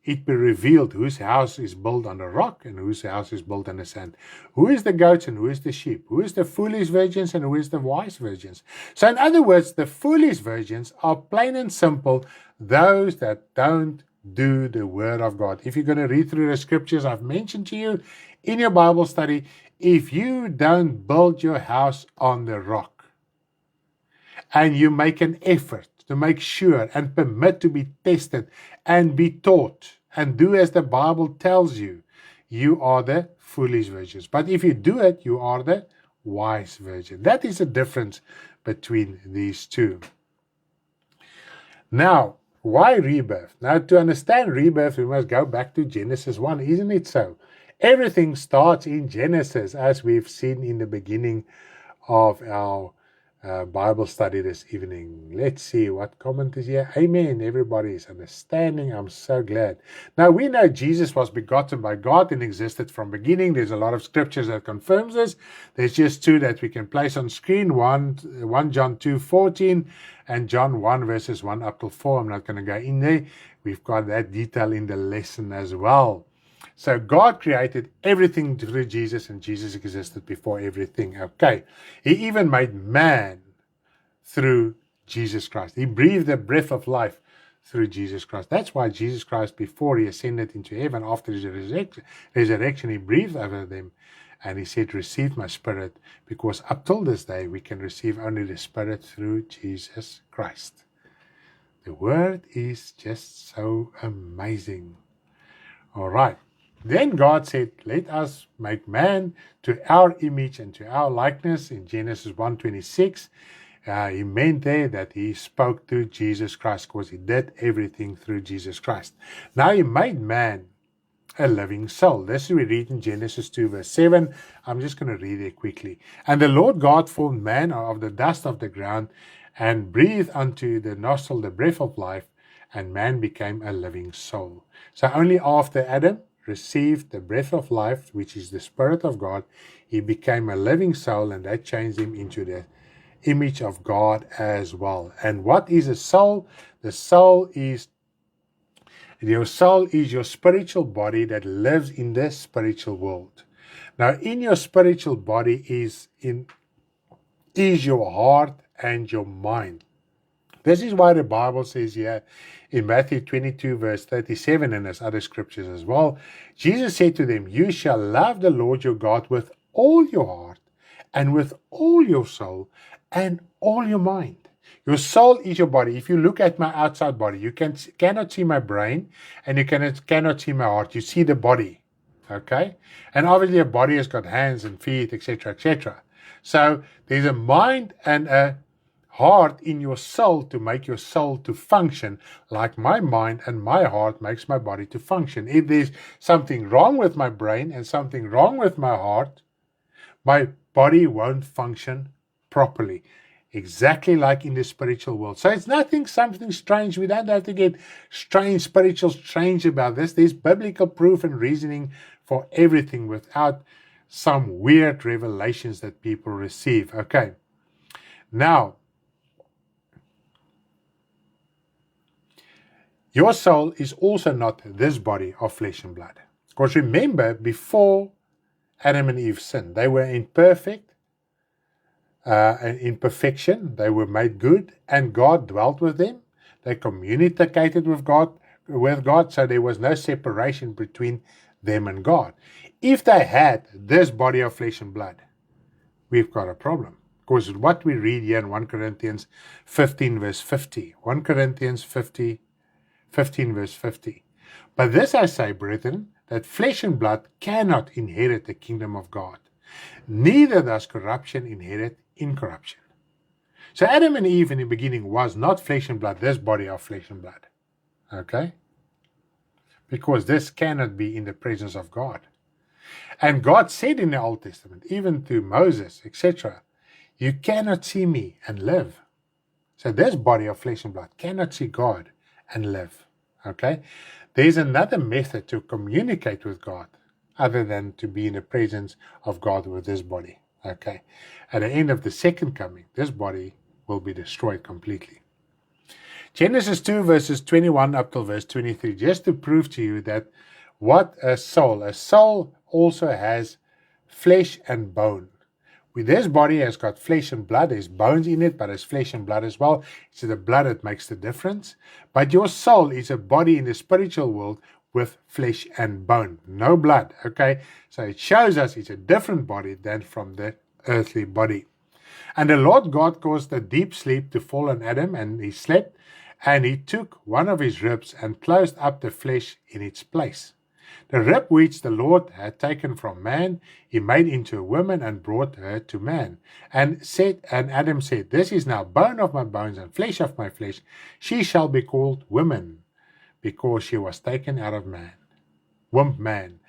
it be revealed whose house is built on a rock and whose house is built on the sand. Who is the goats and who is the sheep? Who is the foolish virgins and who is the wise virgins? So in other words, the foolish virgins are plain and simple those that don't do the word of God. If you're going to read through the scriptures I've mentioned to you in your Bible study, if you don't build your house on the rock, and you make an effort to make sure and permit to be tested and be taught and do as the Bible tells you, you are the foolish virgins. But if you do it, you are the wise virgin. That is the difference between these two. Now, why rebirth? Now, to understand rebirth, we must go back to Genesis 1, isn't it so? Everything starts in Genesis, as we've seen in the beginning of our Bible study this evening. Let's see what comment is here. Amen. Everybody is understanding. I'm so glad. Now we know Jesus was begotten by God and existed from beginning. There's a lot of scriptures that confirms this. There's just 2 that we can place on screen. 1 John 2:14 and John 1 verses 1 up till 4. I'm not going to go in there. We've got that detail in the lesson as well. So God created everything through Jesus, and Jesus existed before everything. Okay. He even made man through Jesus Christ. He breathed the breath of life through Jesus Christ. That's why Jesus Christ, before he ascended into heaven, after his resurrection, he breathed over them and he said, receive my spirit, because up till this day, we can receive only the spirit through Jesus Christ. The word is just so amazing. All right. Then God said, let us make man to our image and to our likeness in Genesis 1:26. He meant there that he spoke to Jesus Christ because he did everything through Jesus Christ. Now he made man a living soul. This we read in Genesis 2 verse 7. I'm just going to read it quickly. And the Lord God formed man of the dust of the ground and breathed unto the nostril the breath of life, and man became a living soul. So only after Adam received the breath of life, which is the Spirit of God, he became a living soul, and that changed him into the image of God as well. And what is a soul? The soul is your soul is your spiritual body that lives in the spiritual world. Now, in your spiritual body is your heart and your mind. This is why the Bible says here in Matthew 22 verse 37, and there's other scriptures as well, Jesus said to them, you shall love the Lord your God with all your heart and with all your soul and all your mind. Your soul is your body. If you look at my outside body, you cannot see my brain and you cannot see my heart. You see the body, okay? And obviously a body has got hands and feet, etc., etc. So there's a mind and a heart in your soul to make your soul to function, like my mind and my heart makes my body to function. If there's something wrong with my brain and something wrong with my heart, my body won't function properly. Exactly like in the spiritual world. So it's something strange. We don't have to get strange about this. There's biblical proof and reasoning for everything without some weird revelations that people receive. Okay. Now, your soul is also not this body of flesh and blood. Because remember, before Adam and Eve sinned, they were in perfect in perfection. They were made good, and God dwelt with them. They communicated with God, so there was no separation between them and God. If they had this body of flesh and blood, we've got a problem. Because what we read here in 1 Corinthians 15 verse 50. 1 Corinthians 15 verse 50. But this I say, brethren, that flesh and blood cannot inherit the kingdom of God. Neither does corruption inherit incorruption. So Adam and Eve in the beginning was not flesh and blood, this body of flesh and blood. Okay? Because this cannot be in the presence of God. And God said in the Old Testament, even to Moses, etc., you cannot see me and live. So this body of flesh and blood cannot see God and live. Okay? There's another method to communicate with God other than to be in the presence of God with this body. Okay? At the end of the second coming, this body will be destroyed completely. Genesis 2 verses 21 up till verse 23, just to prove to you that what a soul also has flesh and bone. With this body has got flesh and blood, there's bones in it, but there's flesh and blood as well. It's the blood that makes the difference. But your soul is a body in the spiritual world with flesh and bone, no blood. Okay, so it shows us it's a different body than from the earthly body. And the Lord God caused a deep sleep to fall on Adam, and he slept, and he took one of his ribs and closed up the flesh in its place. The rib which the Lord had taken from man, he made into a woman and brought her to man. And Adam said, this is now bone of my bones and flesh of my flesh. She shall be called woman, because she was taken out of man. Womb man.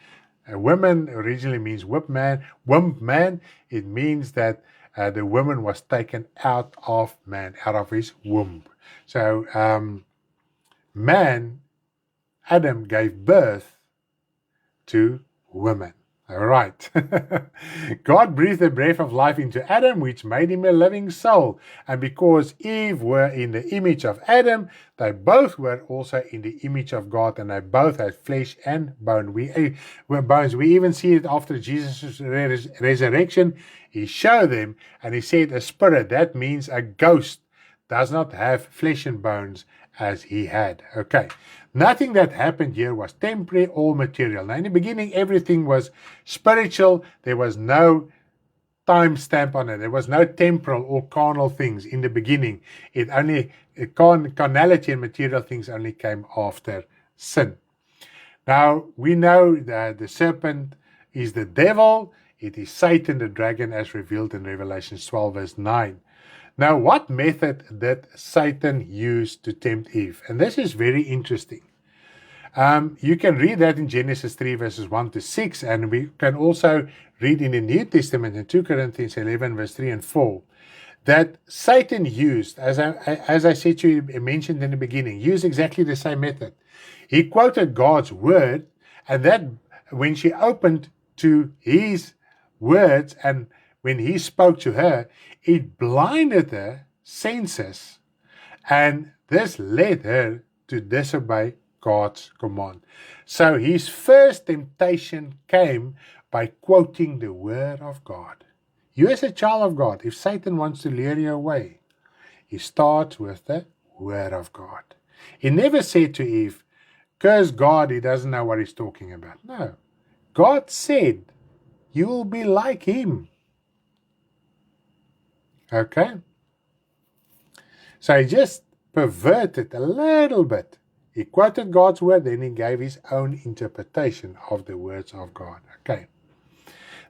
Woman originally means womb man. Womb man, it means that the woman was taken out of man, out of his womb. So man, Adam, gave birth to women. All right. God breathed the breath of life into Adam, which made him a living soul. And because Eve were in the image of Adam, they both were also in the image of God, and they both had flesh and bone. We even see it after Jesus' resurrection. He showed them, and he said, a spirit, that means a ghost, does not have flesh and bones as he had. Okay. Nothing that happened here was temporary or material. Now, in the beginning, everything was spiritual. There was no time stamp on it. There was no temporal or carnal things in the beginning. Carnality and material things only came after sin. Now, we know that the serpent is the devil. It is Satan, the dragon, as revealed in Revelation 12, verse 9. Now, what method did Satan use to tempt Eve? And this is very interesting. You can read that in Genesis 3, verses 1 to 6, and we can also read in the New Testament in 2 Corinthians 11, verse 3 and 4, that Satan used, as I said to you, mentioned in the beginning, used exactly the same method. He quoted God's word, and that when she opened to his words and when he spoke to her, it blinded her senses, and this led her to disobey God's command. So his first temptation came by quoting the word of God. You as a child of God, if Satan wants to lure you away, he starts with the word of God. He never said to Eve, curse God, he doesn't know what he's talking about. No. God said, you will be like him. Okay? So he just perverted a little bit. He quoted God's word, then he gave his own interpretation of the words of God. Okay.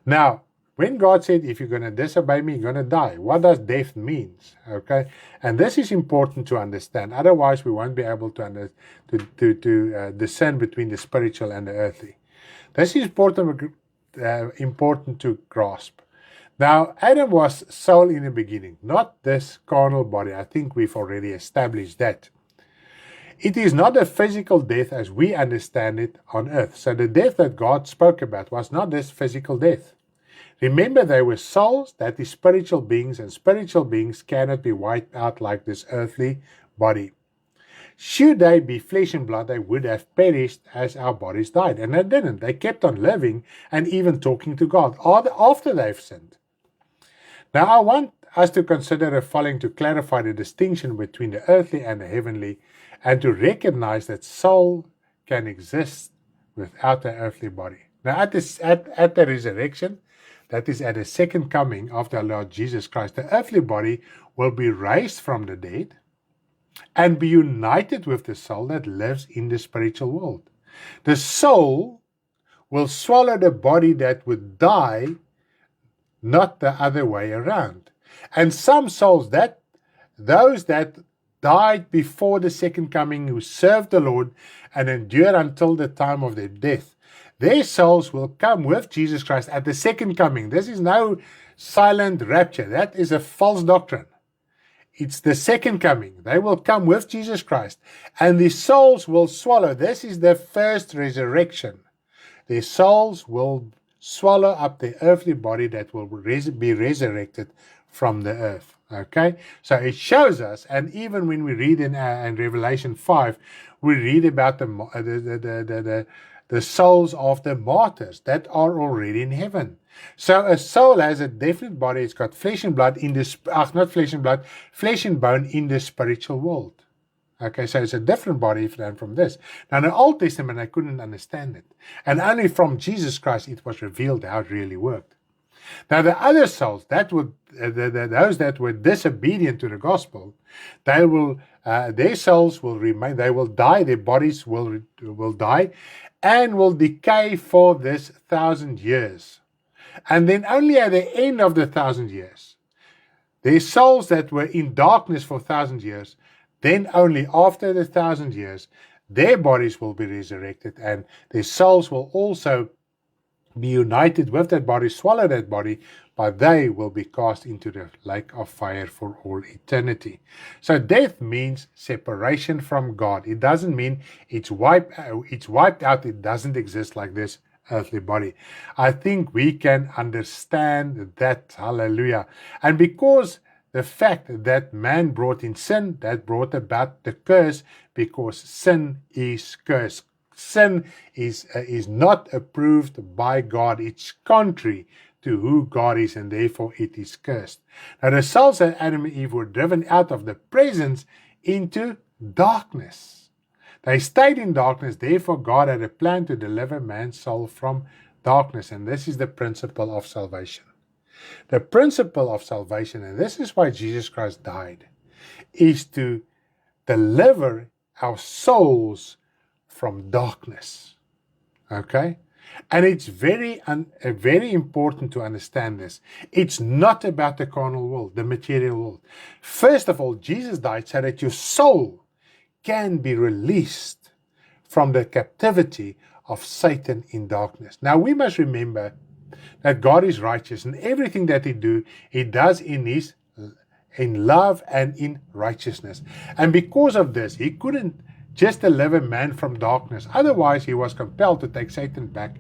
Now, when God said, if you're going to disobey me, you're going to die, what does death mean? Okay. And this is important to understand. Otherwise, we won't be able to discern between the spiritual and the earthly. This is important to grasp. Now, Adam was soul in the beginning, not this carnal body. I think we've already established that. It is not a physical death as we understand it on earth. So the death that God spoke about was not this physical death. Remember, they were souls, that is spiritual beings, and spiritual beings cannot be wiped out like this earthly body. Should they be flesh and blood, they would have perished as our bodies died. And they didn't. They kept on living and even talking to God after they've sinned. Now, I want us to consider the following to clarify the distinction between the earthly and the heavenly, and to recognize that soul can exist without the earthly body. Now, at the resurrection, that is at the second coming of the Lord Jesus Christ, the earthly body will be raised from the dead and be united with the soul that lives in the spiritual world. The soul will swallow the body that would die, not the other way around. And some souls, those that died before the second coming, who served the Lord and endured until the time of their death, their souls will come with Jesus Christ at the second coming. This is no silent rapture. That is a false doctrine. It's the second coming. They will come with Jesus Christ, and the souls will swallow. This is the first resurrection. Their souls will swallow up the earthly body that will be resurrected from the earth. Okay, so it shows us, and even when we read in Revelation 5, we read about the souls of the martyrs that are already in heaven. So a soul has a definite body. It's got flesh and blood in this, not flesh and blood, flesh and bone in the spiritual world. Okay, so it's a different body than from this. Now, in the Old Testament, I couldn't understand it. And only from Jesus Christ, it was revealed how it really worked. Now, the other souls, those that were disobedient to the gospel, their souls will remain, they will die, their bodies will die, and will decay for this 1,000 years. And then only at the end of the 1,000 years, their souls that were in darkness for 1,000 years, then only after the 1,000 years, their bodies will be resurrected, and their souls will also be united with that body, swallow that body, but they will be cast into the lake of fire for all eternity. So death means separation from God. It doesn't mean it's wiped out. It doesn't exist like this earthly body. I think we can understand that. Hallelujah. And because the fact that man brought in sin, that brought about the curse, because sin is cursed. Sin is not approved by God. It's contrary to who God is, and therefore it is cursed. Now the souls of Adam and Eve were driven out of the presence into darkness. They stayed in darkness, therefore God had a plan to deliver man's soul from darkness, and this is the principle of salvation. The principle of salvation, and this is why Jesus Christ died, is to deliver our souls from darkness. Okay? And it's very important to understand this. It's not about the carnal world, the material world. First of all, Jesus died so that your soul can be released from the captivity of Satan in darkness. Now, we must remember that God is righteous, and everything that He does in love and in righteousness. And because of this, He couldn't just deliver man from darkness. Otherwise, He was compelled to take Satan back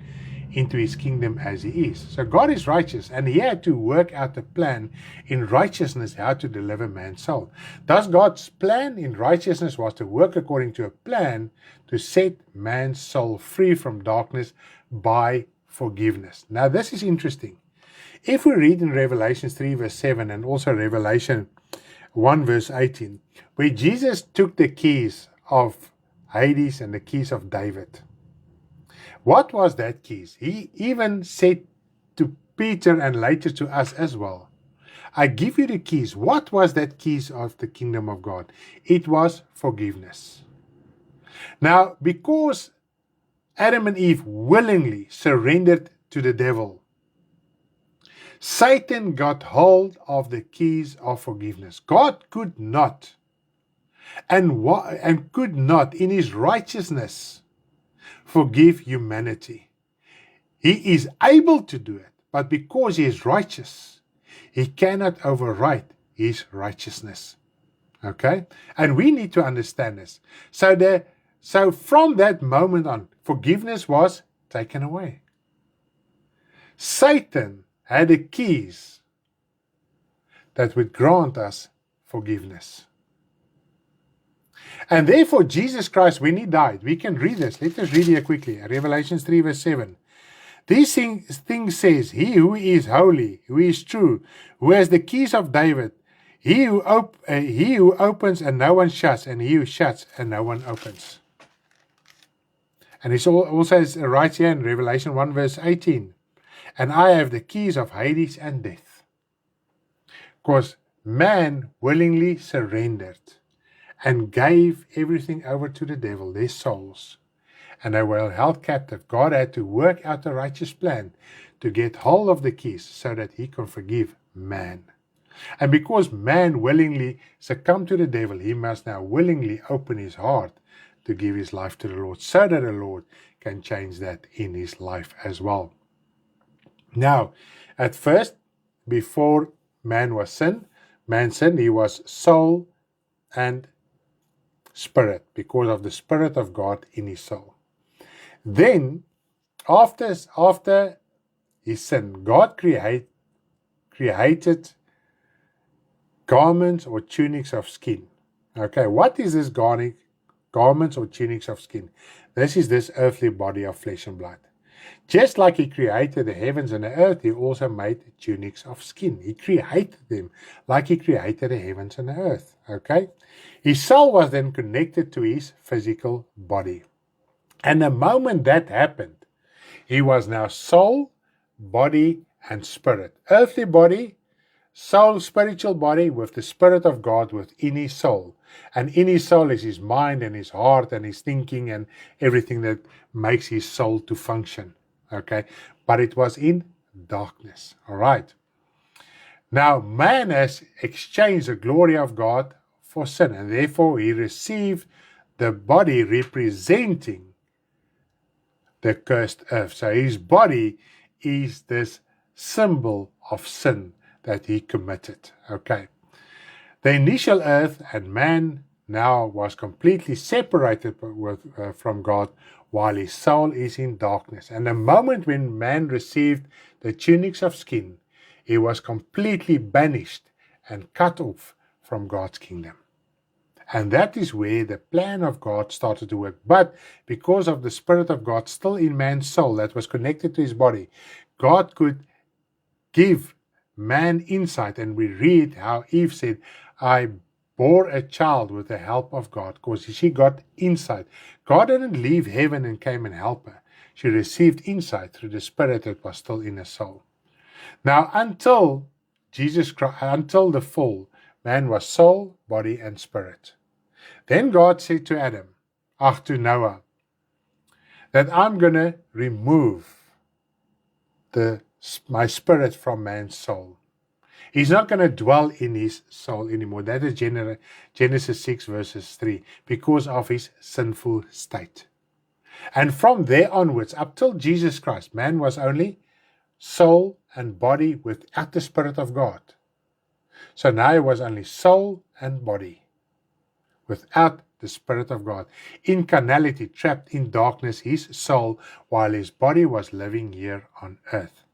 into His kingdom as he is. So God is righteous, and He had to work out a plan in righteousness how to deliver man's soul. Thus, God's plan in righteousness was to work according to a plan to set man's soul free from darkness by forgiveness. Now, this is interesting. If we read in Revelation 3 verse 7 and also Revelation 1 verse 18, where Jesus took the keys of Hades and the keys of David. What was that keys? He even said to Peter and later to us as well, I give you the keys. What was that keys of the kingdom of God? It was forgiveness. Now, because Adam and Eve willingly surrendered to the devil, Satan got hold of the keys of forgiveness. God could not and could not in His righteousness forgive humanity. He is able to do it, but because He is righteous, He cannot override His righteousness. Okay? And we need to understand this. So from that moment on, forgiveness was taken away. Satan had the keys that would grant us forgiveness. And therefore, Jesus Christ, when He died, we can read this. Let us read here quickly. Revelation 3 verse 7. These things says, He who is holy, who is true, who has the keys of David, he who opens and no one shuts, and he who shuts and no one opens. And it also writes here in Revelation 1 verse 18, and I have the keys of Hades and death. Because man willingly surrendered and gave everything over to the devil, their souls, and they were held captive. God had to work out a righteous plan to get hold of the keys so that he can forgive man. And because man willingly succumbed to the devil, he must now willingly open his heart to give his life to the Lord, so that the Lord can change that in his life as well. Now, at first, before man sinned, he was soul and spirit, because of the Spirit of God in his soul. Then, after his sin, God created garments or tunics of skin. Okay, what is this garments or tunics of skin? This is this earthly body of flesh and blood. Just like he created the heavens and the earth, he also made tunics of skin. He created them like he created the heavens and the earth. Okay, his soul was then connected to his physical body. And the moment that happened, he was now soul, body, and spirit. Earthly body, soul, spiritual body with the Spirit of God within his soul. And in his soul is his mind and his heart and his thinking and everything that makes his soul to function. Okay, but it was in darkness. All right. Now, man has exchanged the glory of God for sin, and therefore he received the body representing the cursed earth. So his body is this symbol of sin that he committed. Okay. The initial earth and man now was completely separated from God, while his soul is in darkness. And the moment when man received the tunics of skin, he was completely banished and cut off from God's kingdom. And that is where the plan of God started to work. But because of the Spirit of God still in man's soul that was connected to his body, God could give man insight. And we read how Eve said, I bore a child with the help of God, because she got insight. God didn't leave heaven and came and help her. She received insight through the Spirit that was still in her soul. Now, until Jesus Christ, until the fall, man was soul, body, and spirit. Then God said to Adam, to Noah, that I'm going to remove my spirit from man's soul. He's not going to dwell in his soul anymore. That is Genesis 6 verses 3, because of his sinful state. And from there onwards, up till Jesus Christ, man was only soul and body without the Spirit of God. So now he was only soul and body without the Spirit of God. In carnality, trapped in darkness, his soul, while his body was living here on earth.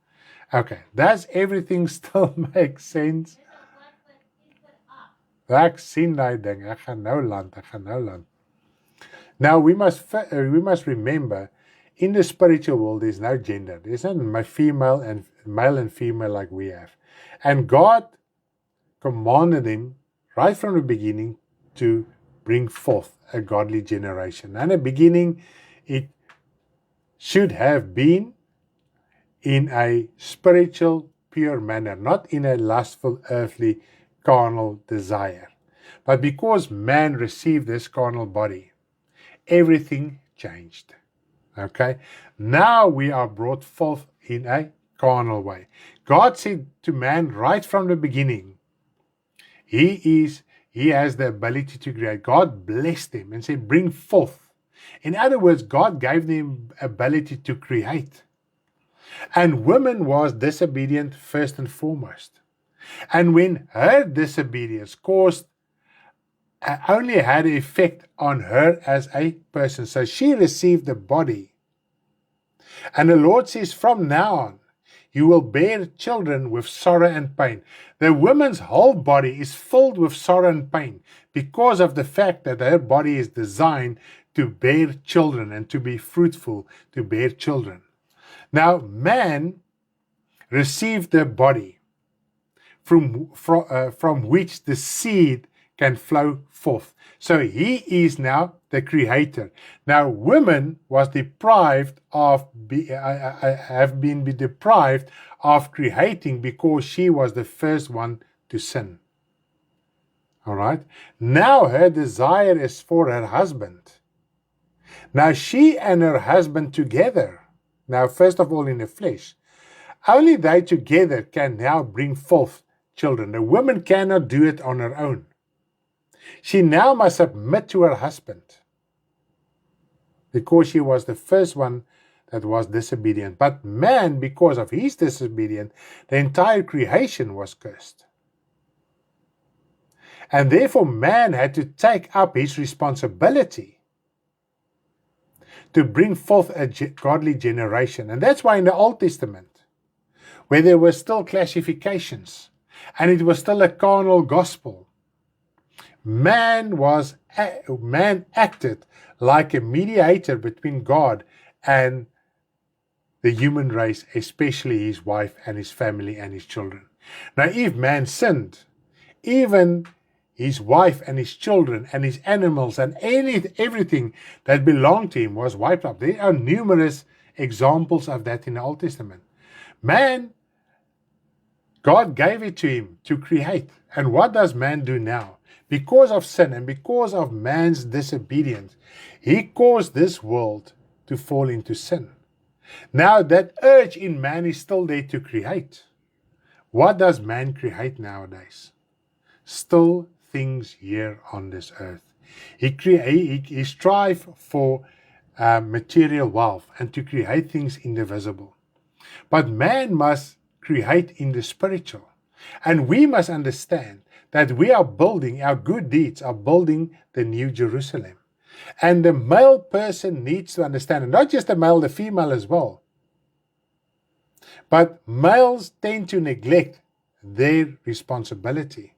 Okay, does everything still make sense? Ek sien daai ding, ek gaan nou land. Now we must remember, in the spiritual world there's no gender. There's not male and female like we have. And God commanded him right from the beginning to bring forth a godly generation. And in the beginning, it should have been in a spiritual, pure manner, not in a lustful, earthly, carnal desire. But because man received this carnal body, everything changed. Okay? Now we are brought forth in a carnal way. God said to man right from the beginning, he has the ability to create. God blessed him and said, bring forth. In other words, God gave them ability to create. And woman was disobedient first and foremost. And when her disobedience only had an effect on her as a person. So she received the body. And the Lord says, from now on, you will bear children with sorrow and pain. The woman's whole body is filled with sorrow and pain because of the fact that her body is designed to bear children and to be fruitful, to bear children. Now, man received the body from which the seed can flow forth. So he is now the creator. Now, woman was deprived of have been deprived of creating because she was the first one to sin. All right. Now her desire is for her husband. Now she and her husband together. Now, first of all, in the flesh, only they together can now bring forth children. The woman cannot do it on her own. She now must submit to her husband because she was the first one that was disobedient. But man, because of his disobedience, the entire creation was cursed. And therefore man had to take up his responsibility to bring forth a godly generation. And that's why in the Old Testament, where there were still classifications and it was still a carnal gospel, man acted like a mediator between God and the human race, especially his wife and his family and his children. Now, if man sinned, even his wife and his children and his animals and everything that belonged to him was wiped out. There are numerous examples of that in the Old Testament. Man, God gave it to him to create. And what does man do now? Because of sin and because of man's disobedience, he caused this world to fall into sin. Now that urge in man is still there to create. What does man create nowadays? Still things here on this earth. He strives for material wealth and to create things indivisible. But man must create in the spiritual. And we must understand that we are building, our good deeds are building the New Jerusalem. And the male person needs to understand, and not just the male, the female as well. But males tend to neglect their responsibility.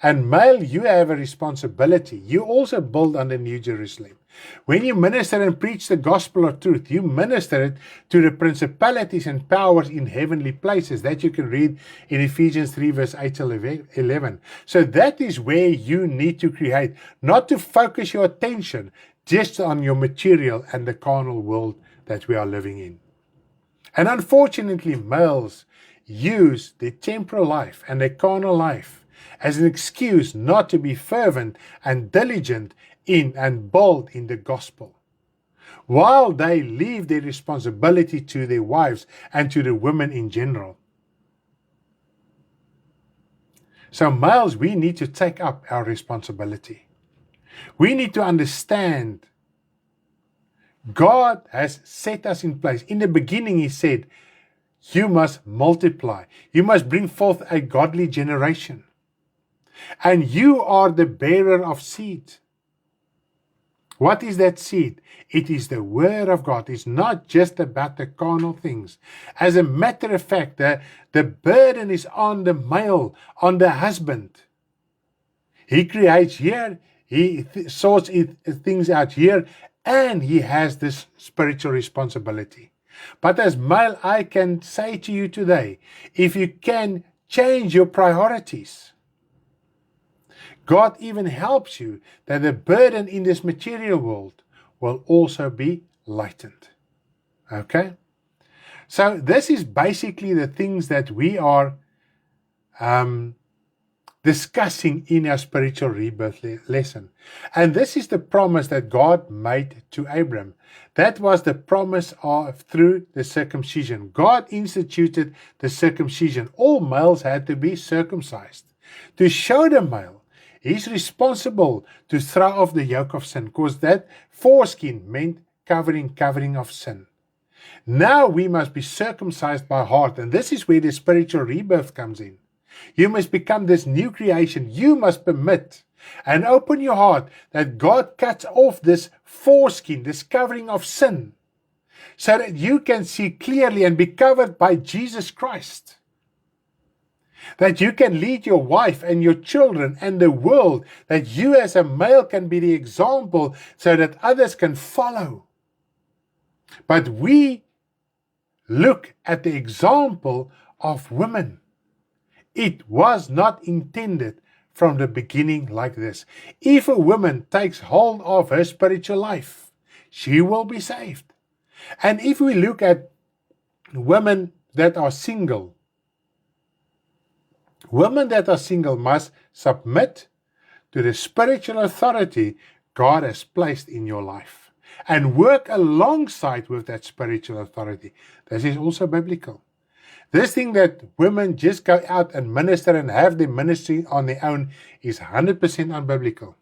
And male, you have a responsibility. You also build on the New Jerusalem. When you minister and preach the gospel of truth, you minister it to the principalities and powers in heavenly places. That you can read in Ephesians 3 verse 8 till 11. So that is where you need to create, not to focus your attention just on your material and the carnal world that we are living in. And unfortunately, males use their temporal life and their carnal life as an excuse not to be fervent and diligent in and bold in the gospel, while they leave their responsibility to their wives and to the women in general. So males, we need to take up our responsibility. We need to understand God has set us in place. In the beginning, he said, you must multiply. You must bring forth a godly generation. And you are the bearer of seed. What is that seed? It is the word of God. It's not just about the carnal things. As a matter of fact, the burden is on the male, on the husband. He creates here, he sorts things out here, and he has this spiritual responsibility. But as male, I can say to you today, if you can change your priorities, God even helps you that the burden in this material world will also be lightened. Okay? So this is basically the things that we are discussing in our spiritual rebirth lesson. And this is the promise that God made to Abram. That was the promise through the circumcision. God instituted the circumcision. All males had to be circumcised to show the male he's responsible to throw off the yoke of sin, because that foreskin meant covering of sin. Now we must be circumcised by heart, and this is where the spiritual rebirth comes in. You must become this new creation. You must permit and open your heart that God cuts off this foreskin, this covering of sin, so that you can see clearly and be covered by Jesus Christ. That you can lead your wife and your children and the world, that you as a male can be the example so that others can follow. But we Look at the example of women. It was not intended from the beginning like this. If a woman takes hold of her spiritual life, she will be saved. And if we look at women that are single must submit to the spiritual authority God has placed in your life and work alongside with that spiritual authority. This is also biblical. This thing that women just go out and minister and have their ministry on their own is 100% unbiblical.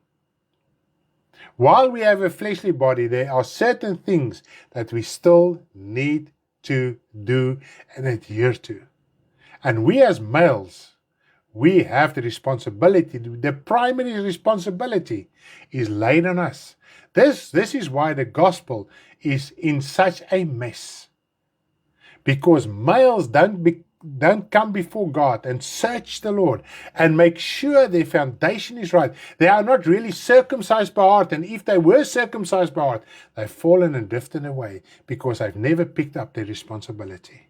While we have a fleshly body, there are certain things that we still need to do and adhere to. And we as males, we have the responsibility, the primary responsibility is laid on us. This is why the gospel is in such a mess. Because males don't come before God and search the Lord and make sure their foundation is right. They are not really circumcised by heart, and if they were circumcised by heart, they've fallen and drifted away because they've never picked up their responsibility.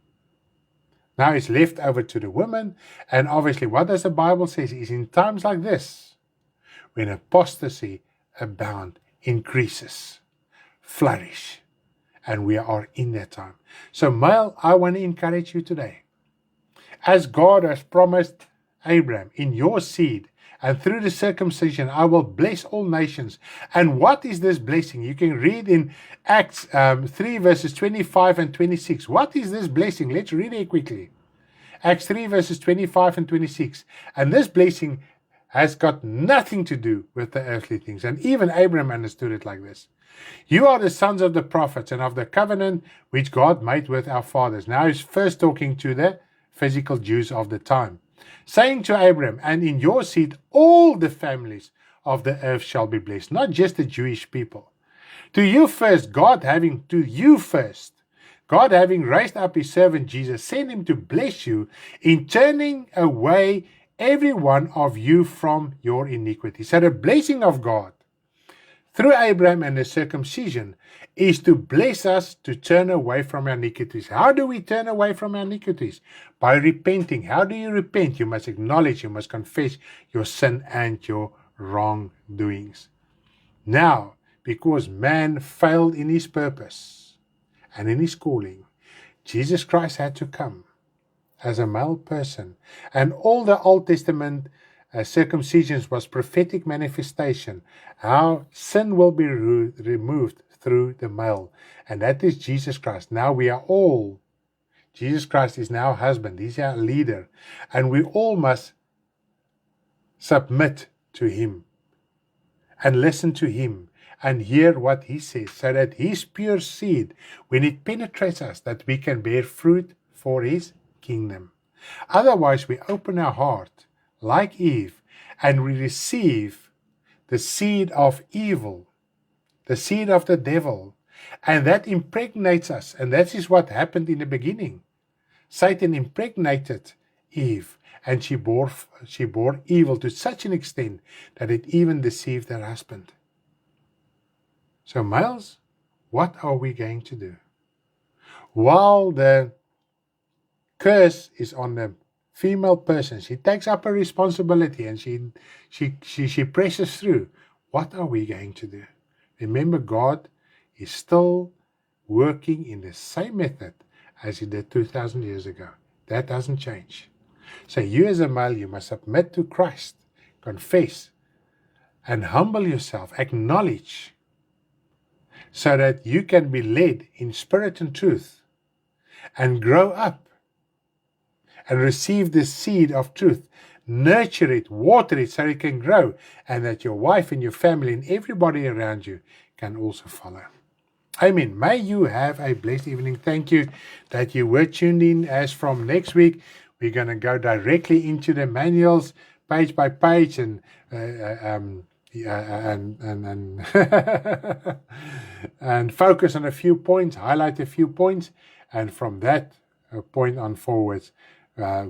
Now it's left over to the women, and obviously what does the Bible say is in times like this, when apostasy abound, increases, flourish, and we are in that time. So male, I want to encourage you today. As God has promised Abraham, in your seed and through the circumcision, I will bless all nations. And what is this blessing? You can read in Acts 3 verses 25 and 26. What is this blessing? Let's read it quickly. Acts 3 verses 25 and 26. And this blessing has got nothing to do with the earthly things. And even Abraham understood it like this. You are the sons of the prophets and of the covenant which God made with our fathers. Now he's first talking to the physical Jews of the time, saying to Abraham, and in your seed all the families of the earth shall be blessed, not just the Jewish people. To you first, God having raised up his servant Jesus, sent him to bless you in turning away every one of you from your iniquity. So the blessing of God through Abraham and the circumcision is to bless us to turn away from our iniquities. How do we turn away from our iniquities? By repenting. How do you repent? You must acknowledge, you must confess your sin and your wrongdoings. Now, because man failed in his purpose and in his calling, Jesus Christ had to come as a male person. And all the Old Testament circumcisions was prophetic manifestation, how sin will be removed through the male, and that is Jesus Christ. Now we are all, Jesus Christ is now husband, he's our leader, and we all must submit to him and listen to him and hear what he says, so that his pure seed, when it penetrates us, that we can bear fruit for his kingdom. Otherwise we open our heart like Eve, and we receive the seed of evil, the seed of the devil, and that impregnates us. And that is what happened in the beginning. Satan impregnated Eve, and she bore evil to such an extent that it even deceived her husband. So males, what are we going to do? While the curse is on the female person, she takes up a responsibility and she presses through. What are we going to do? Remember, God is still working in the same method as he did 2,000 years ago. That doesn't change. So you as a male, you must submit to Christ, confess, and humble yourself, acknowledge, so that you can be led in spirit and truth and grow up and receive the seed of truth, nurture it, water it so it can grow, and that your wife and your family and everybody around you can also follow. Amen. May you have a blessed evening. Thank you that you were tuned in. As from next week, we're going to go directly into the manuals, page by page, and and focus on a few points, highlight a few points, and from that point on forwards,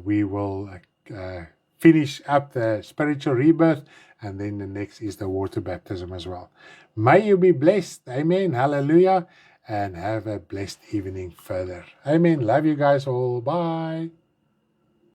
we will finish up the spiritual rebirth, and then the next is the water baptism as well. May you be blessed. Amen. Hallelujah. and have a blessed evening further. Amen. Love you guys all. Bye.